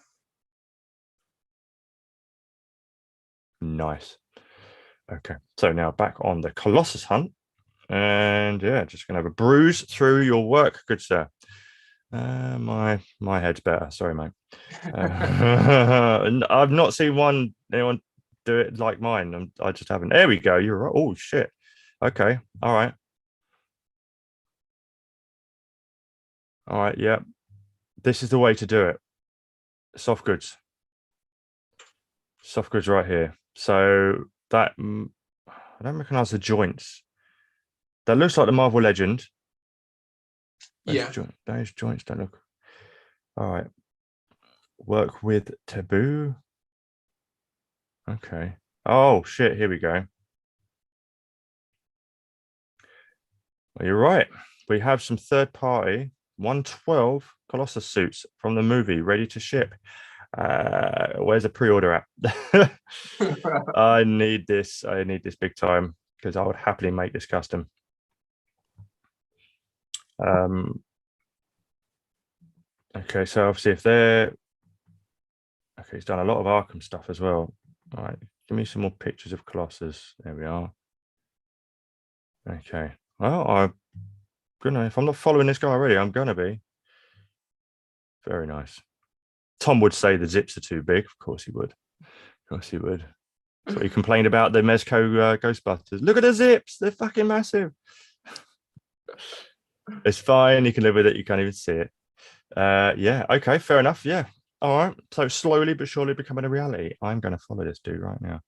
Nice. Okay. So now back on the Colossus hunt. And yeah, just gonna have a bruise through your work, good sir. My head's better. Sorry, mate. I've not seen anyone do it like mine. I just haven't. There we go. You're right. Oh shit. Okay. All right. All right. Yeah. This is the way to do it. Soft goods. Soft goods right here. So that I don't recognize the joints. That looks like the Marvel Legend. Yeah. Those joints don't look. All right. Work with taboo. Okay. Oh shit! Here we go. Well, you're right. We have some third-party 112 Colossus suits from the movie ready to ship. Where's the pre-order at? I need this. I need this big time because I would happily make this custom. Okay, so obviously if they're okay, he's done a lot of Arkham stuff as well. All right, give me some more pictures of Colossus. There we are. Okay. Well, I'm gonna if I'm not following this guy already, I'm gonna be. Very nice. Tom would say the zips are too big. Of course he would. Of course he would. That's what he complained about the Mezco Ghostbusters. Look at the zips. They're fucking massive. It's fine. You can live with it. You can't even see it. Yeah. Okay. Fair enough. Yeah. All right. So slowly but surely becoming a reality. I'm going to follow this dude right now.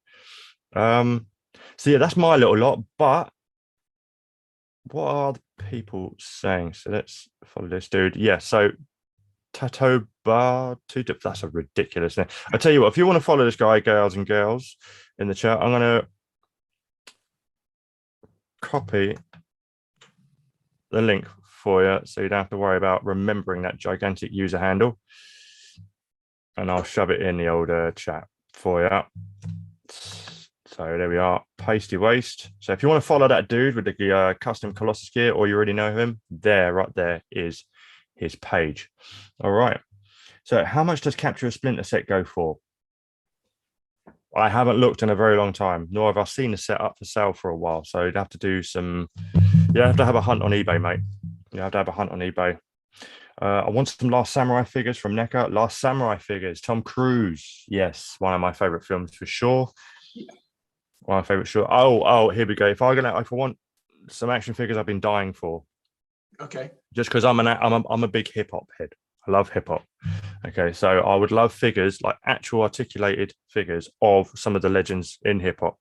So yeah, that's my little lot. But what are the people saying? So let's follow this dude. Yeah. So Tato Bar, that's a ridiculous name. I tell you what, if you want to follow this guy, girls and girls, in the chat, I'm gonna copy the link for you so you don't have to worry about remembering that gigantic user handle, and I'll shove it in the old chat for you. So there we are, pasty waste. So if you want to follow that dude with the custom Colossus gear, or you already know him, there, right there is his page. All right. So how much does Capture a Splinter set go for? I haven't looked in a very long time, nor have I seen the set up for sale for a while. So you'd have to do some, you have to have a hunt on eBay, mate. You have to have a hunt on eBay. I want some Last Samurai figures from NECA. Last Samurai figures, Tom Cruise. Yes, one of my favorite films for sure. One of my favorite, sure. Oh, here we go. If I want some action figures I've been dying for. Okay. Just because I'm a big hip hop head. I love hip hop. Okay, so I would love figures, like actual articulated figures of some of the legends in hip hop.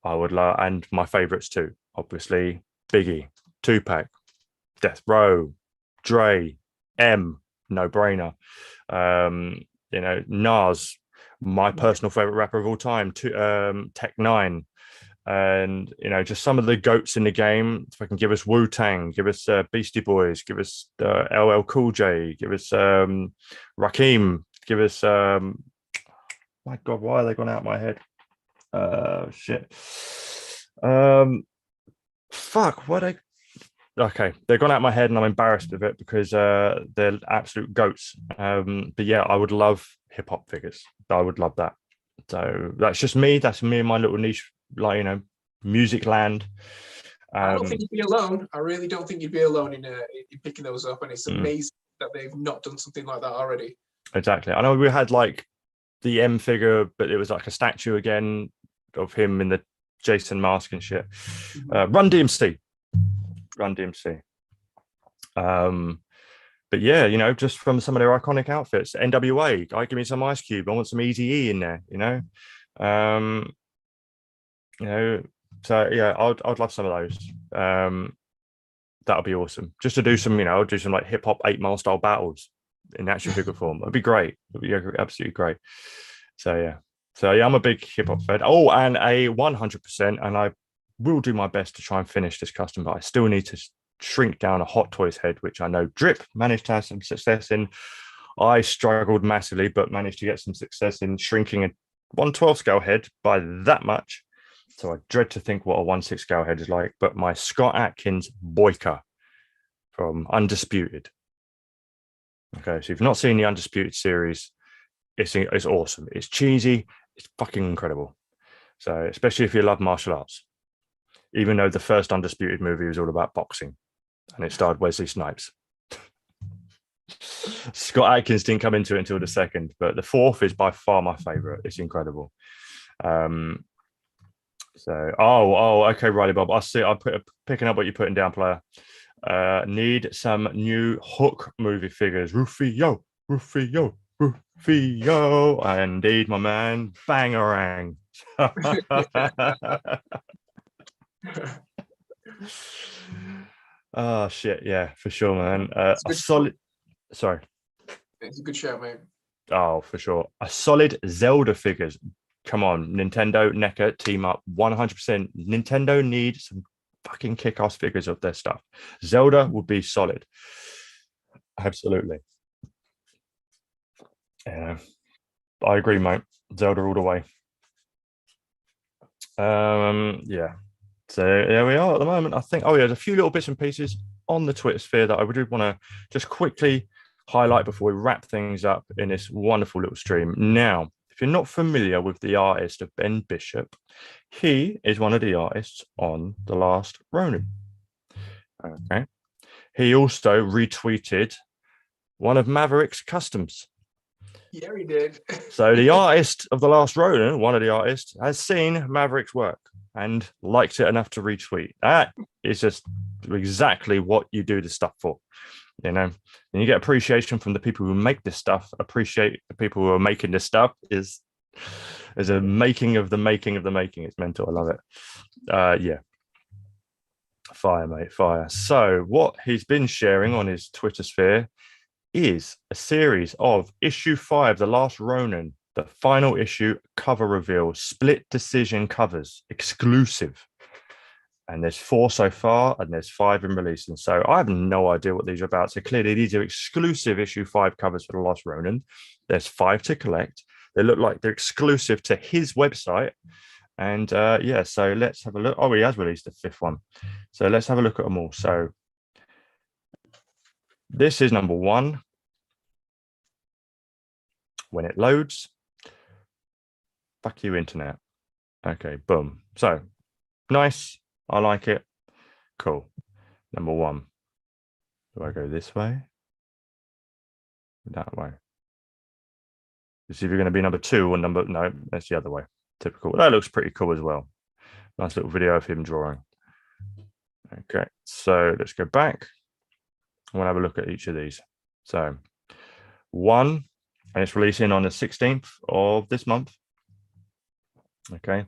I would love, and my favorites too, obviously Biggie, Tupac, Death Row, Dre, M, no brainer. Nas, my personal favorite rapper of all time, Tech Nine, and just some of the goats in the game. If I can give us Wu-Tang, give us Beastie Boys, give us LL Cool J, give us Rakim, give us my god, why are they gone out of my head? Shit. Fuck, what I okay, they're gone out of my head and I'm embarrassed of it because they're absolute goats. But yeah, I would love hip-hop figures. I would love that. So that's just me. That's me and my little niche, like music land. I don't think you'd be alone. I really don't think you'd be alone in picking those up, and it's amazing that they've not done something like that already. Exactly. I know we had like the M figure, but it was like a statue again of him in the Jason mask and shit. Run DMC. But yeah, just from some of their iconic outfits. NWA, give me some Ice Cube. I want some Eazy-E in there. So yeah, I'd love some of those. That'll be awesome. Just to do some, I'll do some like hip hop 8 Mile style battles in action figure form. It'd be great. It'd be absolutely great. So yeah, I'm a big hip hop fan. Oh, and a 100%, and I will do my best to try and finish this custom, but I still need to shrink down a Hot Toys head, which I know Drip managed to have some success in. I struggled massively, but managed to get some success in shrinking a 1/12 scale head by that much. So I dread to think what a 1/6 scale head is like. But my Scott Adkins Boyka from Undisputed. Okay, so if you've not seen the Undisputed series, it's awesome. It's cheesy. It's fucking incredible. So especially if you love martial arts, even though the first Undisputed movie was all about boxing and it starred Wesley Snipes. Scott Adkins didn't come into it until the second, but the fourth is by far my favorite. It's incredible. Okay, Riley Bob. I see. Picking up what you're putting down, player. Need some new Hook movie figures. Rufio. Indeed, my man. Bangarang. Oh shit, yeah, for sure, man. It's a A good, solid, sorry. it's a good shout, mate. Oh, for sure. A solid Zelda figures. Come on, Nintendo, NECA, team up 100%. Nintendo need some fucking kick-ass figures of their stuff. Zelda would be solid. Absolutely. Yeah, I agree, mate. Zelda all the way. Yeah. So there we are at the moment. I think, oh yeah, there's a few little bits and pieces on the Twitter sphere that I would want to just quickly highlight before we wrap things up in this wonderful little stream. Now, if you're not familiar with the artist of Ben Bishop, he is one of the artists on The Last Ronin. Okay. He also retweeted one of Maverick's customs. Yeah, he did. So the artist of The Last Ronin, one of the artists, has seen Maverick's work and liked it enough to retweet. That is just exactly what you do the stuff for, you know. And you get appreciation from the people who make this stuff. Appreciate the people who are making this stuff is a making of the making of the making. It's mental. I love it. Yeah. Fire, mate, fire. So what he's been sharing on his Twitter sphere is a series of issue 5, The Last Ronin, the final issue cover reveal, split decision covers, exclusive. And there's 4 so far, and there's 5 in release. And so I have no idea what these are about. So clearly these are exclusive issue 5 covers for The Last Ronin. There's 5 to collect. They look like they're exclusive to his website. And yeah, so let's have a look. Oh, he has released the 5th one. So let's have a look at them all. So this is number 1. When it loads, fuck you, internet. Okay, boom. So nice. I like it. Cool. Number 1. Do I go this way? That way. Let's see if you're going to be number 2 or number. No, that's the other way. Typical. That looks pretty cool as well. Nice little video of him drawing. Okay, so let's go back. I want to have a look at each of these. So 1, and it's releasing on the 16th of this month. Okay.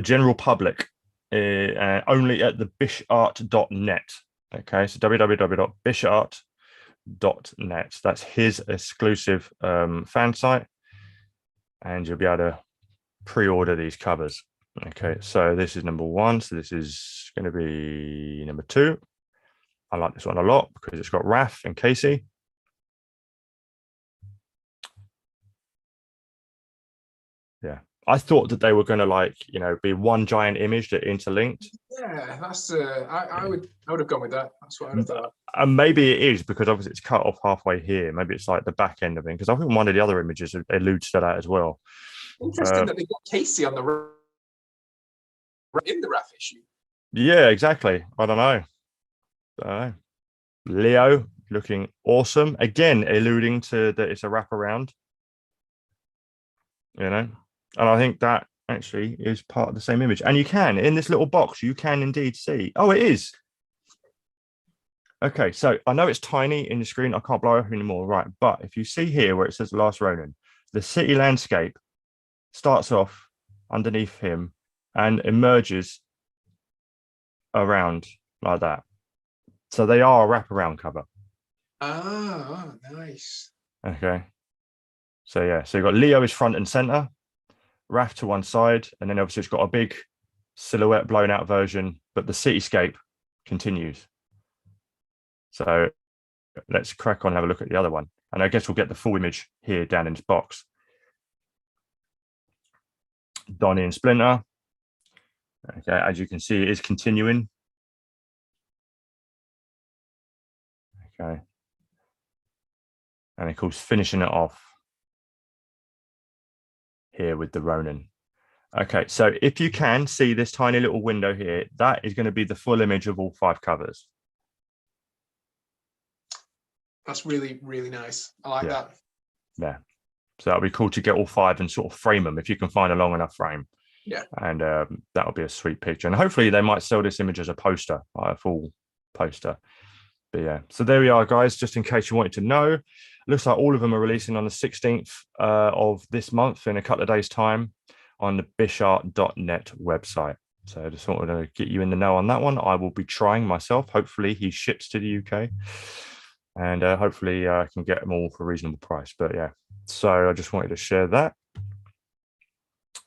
General public, only at the bishart.net. Okay, so www.bishart.net. That's his exclusive fan site, and you'll be able to pre-order these covers. Okay, so this is number 1. So this is going to be number 2. I like this one a lot because it's got Raph and Casey. Yeah, I thought that they were going to, like, you know, be one giant image that interlinked. Yeah, that's I would have gone with that. That's what I would have thought. And maybe it is because obviously it's cut off halfway here. Maybe it's like the back end of it, because I think one of the other images alludes to that as well. Interesting that they got Casey on the in the Raph issue. Yeah, exactly. I don't know. Leo looking awesome again, alluding to that it's a wraparound. You know, and I think that actually is part of the same image. And you can, in this little box, you can indeed see. Oh, it is. Okay, so I know it's tiny in the screen. I can't blow up anymore, right? But if you see here where it says Last Ronin, the city landscape starts off underneath him and emerges around like that. So they are a wraparound cover. Oh, nice. Okay. So yeah, so you've got Leo is front and center, Raph to one side, and then obviously it's got a big silhouette blown out version, but the cityscape continues. So let's crack on and have a look at the other one. And I guess we'll get the full image here down in this box. Donnie and Splinter. Okay, as you can see, it is continuing. Okay. And of course, finishing it off here with the Ronin. Okay, so if you can see this tiny little window here, that is going to be the full image of all 5 covers. That's really, really nice. I like that. Yeah. So that'll be cool to get all 5 and sort of frame them if you can find a long enough frame. Yeah. And that'll be a sweet picture. And hopefully they might sell this image as a poster, a full poster. But yeah, so there we are, guys, just in case you wanted to know. Looks like all of them are releasing on the 16th of this month in a couple of days' time on the bishart.net website. So I just wanted to get you in the know on that one. I will be trying myself. Hopefully he ships to the UK, and hopefully I can get them all for a reasonable price. But yeah, so I just wanted to share that.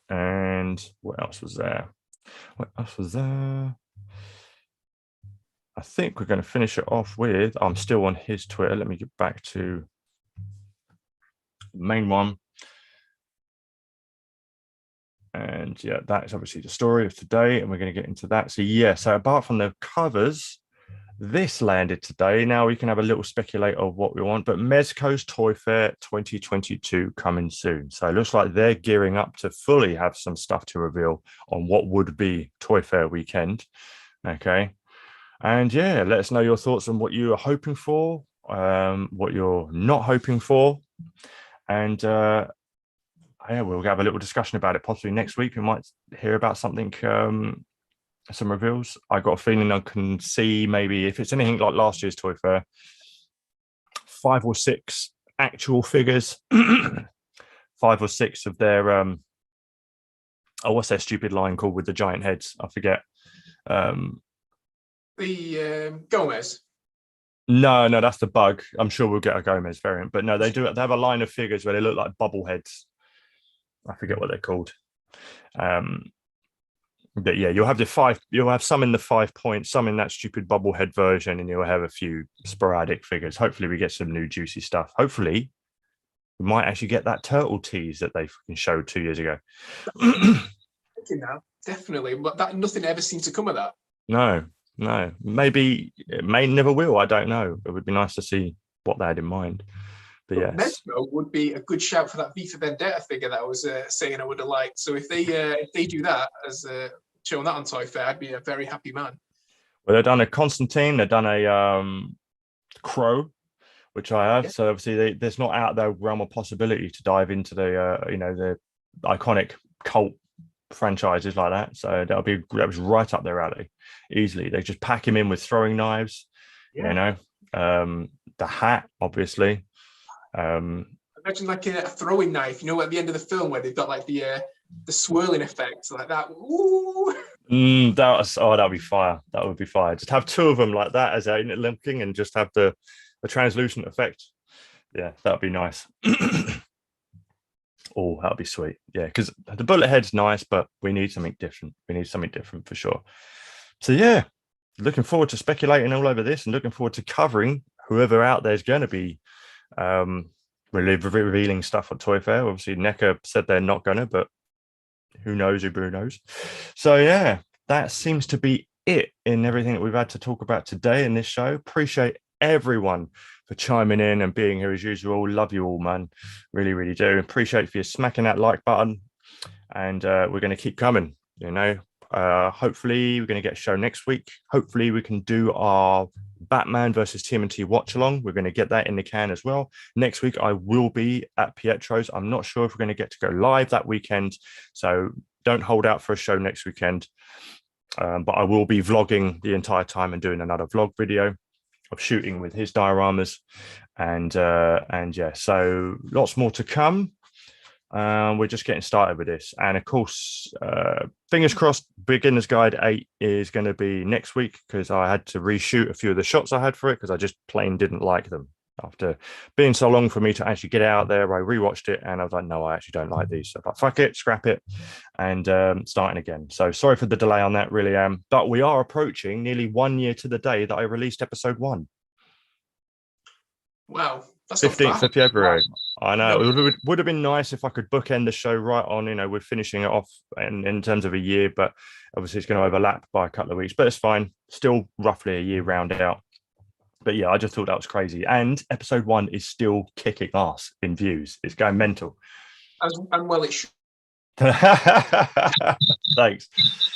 And what else was there? What else was there? I think we're going to finish it off with, I'm still on his Twitter. Let me get back to the main one. And yeah, that is obviously the story of today, and we're going to get into that. So yeah, so apart from the covers, this landed today. Now we can have a little speculate of what we want, but Mezco's Toy Fair 2022 coming soon. So it looks like they're gearing up to fully have some stuff to reveal on what would be Toy Fair weekend. Okay. And yeah, let us know your thoughts on what you are hoping for, what you're not hoping for. And yeah, we'll have a little discussion about it possibly next week. We might hear about something, some reveals. I got a feeling I can see maybe if it's anything like last year's Toy Fair, 5 or 6 actual figures, 5 or 6 of their what's their stupid line called with the giant heads? I forget. The Gomez. No, that's the bug. I'm sure we'll get a Gomez variant, but no, they have a line of figures where they look like bubble heads. I forget what they're called. But yeah, you'll have some in the 5 points, some in that stupid bubblehead version, and you'll have a few sporadic figures. Hopefully we get some new juicy stuff. Hopefully we might actually get that turtle tease that they fucking showed 2 years ago. Definitely, but nothing ever seemed to come of that. No, maybe it may never will. I don't know. It would be nice to see what they had in mind. But yes, Mezco would be a good shout for that V for Vendetta figure that I was saying I would have liked. So if they do that as showing that on Toy Fair, I'd be a very happy man. Well, they've done a Constantine, they've done a Crow, which I have. Yeah. So obviously there's not out there realm of possibility to dive into the the iconic cult franchises like that. So that was right up their alley easily. They just pack him in with throwing knives, the hat, obviously. Imagine like a throwing knife, at the end of the film where they've got like the swirling effect like that. Ooh. That'd be fire. That would be fire. Just have 2 of them like that as a looking, and just have the translucent effect. Yeah, that'd be nice. Oh, that'd be sweet. Yeah, because the bullet head's nice, but we need something different. We need something different for sure. So yeah, looking forward to speculating all over this, and looking forward to covering whoever out there's going to be really revealing stuff at Toy Fair. Obviously, NECA said they're not going to, but who knows? Who knows? So yeah, that seems to be it in everything that we've had to talk about today in this show. Appreciate everyone for chiming in and being here as usual. Love you all, man. Really, really do. Appreciate for you smacking that like button. And we're going to keep coming, hopefully we're going to get a show next week. Hopefully we can do our Batman versus TMNT watch along. We're going to get that in the can as well. Next week I will be at Pietro's. I'm not sure if we're going to get to go live that weekend, so don't hold out for a show next weekend. But I will be vlogging the entire time and doing another vlog video of shooting with his dioramas, and yeah, so lots more to come. We're just getting started with this, and of course, fingers crossed, Beginner's Guide 8 is going to be next week, because I had to reshoot a few of the shots I had for it because I just plain didn't like them. After being so long for me to actually get out there, I rewatched it and I was like, no, I actually don't like these. So I thought, fuck it, scrap it, and starting again. So sorry for the delay on that, really am. But we are approaching nearly 1 year to the day that I released episode 1. Wow. That's 15th of February. I know. No. It would have been nice if I could bookend the show right on, we're finishing it off in terms of a year, but obviously it's going to overlap by a couple of weeks, but it's fine. Still roughly a year round out. But yeah, I just thought that was crazy. And episode 1 is still kicking ass in views. It's going mental. And well, it should. Thanks.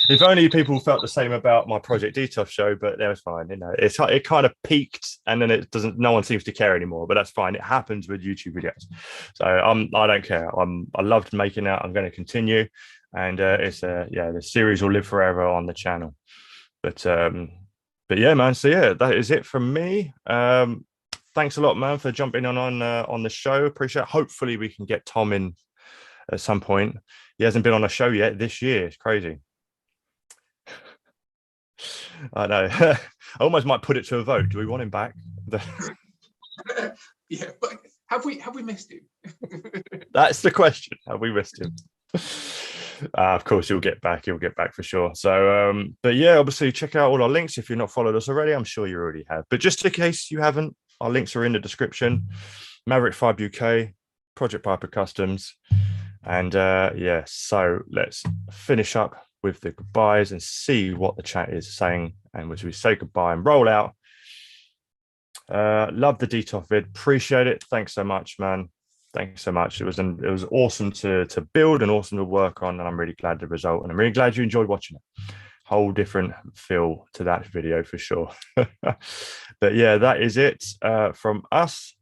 If only people felt the same about my Project Detox show, but that was fine. It kind of peaked, and then no one seems to care anymore, but that's fine. It happens with YouTube videos. So I don't care. I loved making that. I'm going to continue. And the series will live forever on the channel. But yeah, man. So yeah, that is it from me. Thanks a lot, man, for jumping on the show. Appreciate it. Hopefully we can get Tom in at some point. He hasn't been on a show yet this year. It's crazy. I know. I almost might put it to a vote. Do we want him back? Yeah, but have we missed him? That's the question. Have we missed him? Of course, he'll get back. He'll get back for sure. So, but yeah, obviously, check out all our links if you've not followed us already. I'm sure you already have. But just in case you haven't, our links are in the description. Maverick 5 UK, Project Piper Customs, and yeah. So let's finish up with the goodbyes and see what the chat is saying. And as we say goodbye and roll out. Love the DTOF vid. Appreciate it. Thanks so much, man. Thanks so much. It was awesome to build and awesome to work on, and I'm really glad the result. And I'm really glad you enjoyed watching it. Whole different feel to that video for sure. But yeah, that is it from us.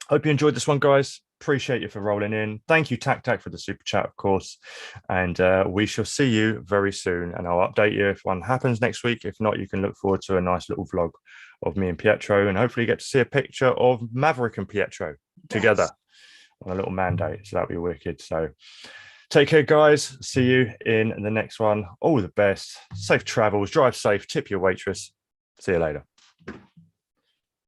Hope you enjoyed this one, guys. Appreciate you for rolling in. Thank you, Tac for the super chat, of course. And we shall see you very soon. And I'll update you if one happens next week. If not, you can look forward to a nice little vlog of me and Pietro, and hopefully get to see a picture of Maverick and Pietro together on a little mandate. So that'll be wicked. So take care, guys. See you in the next one. All the best. Safe travels. Drive safe. Tip your waitress. See you later.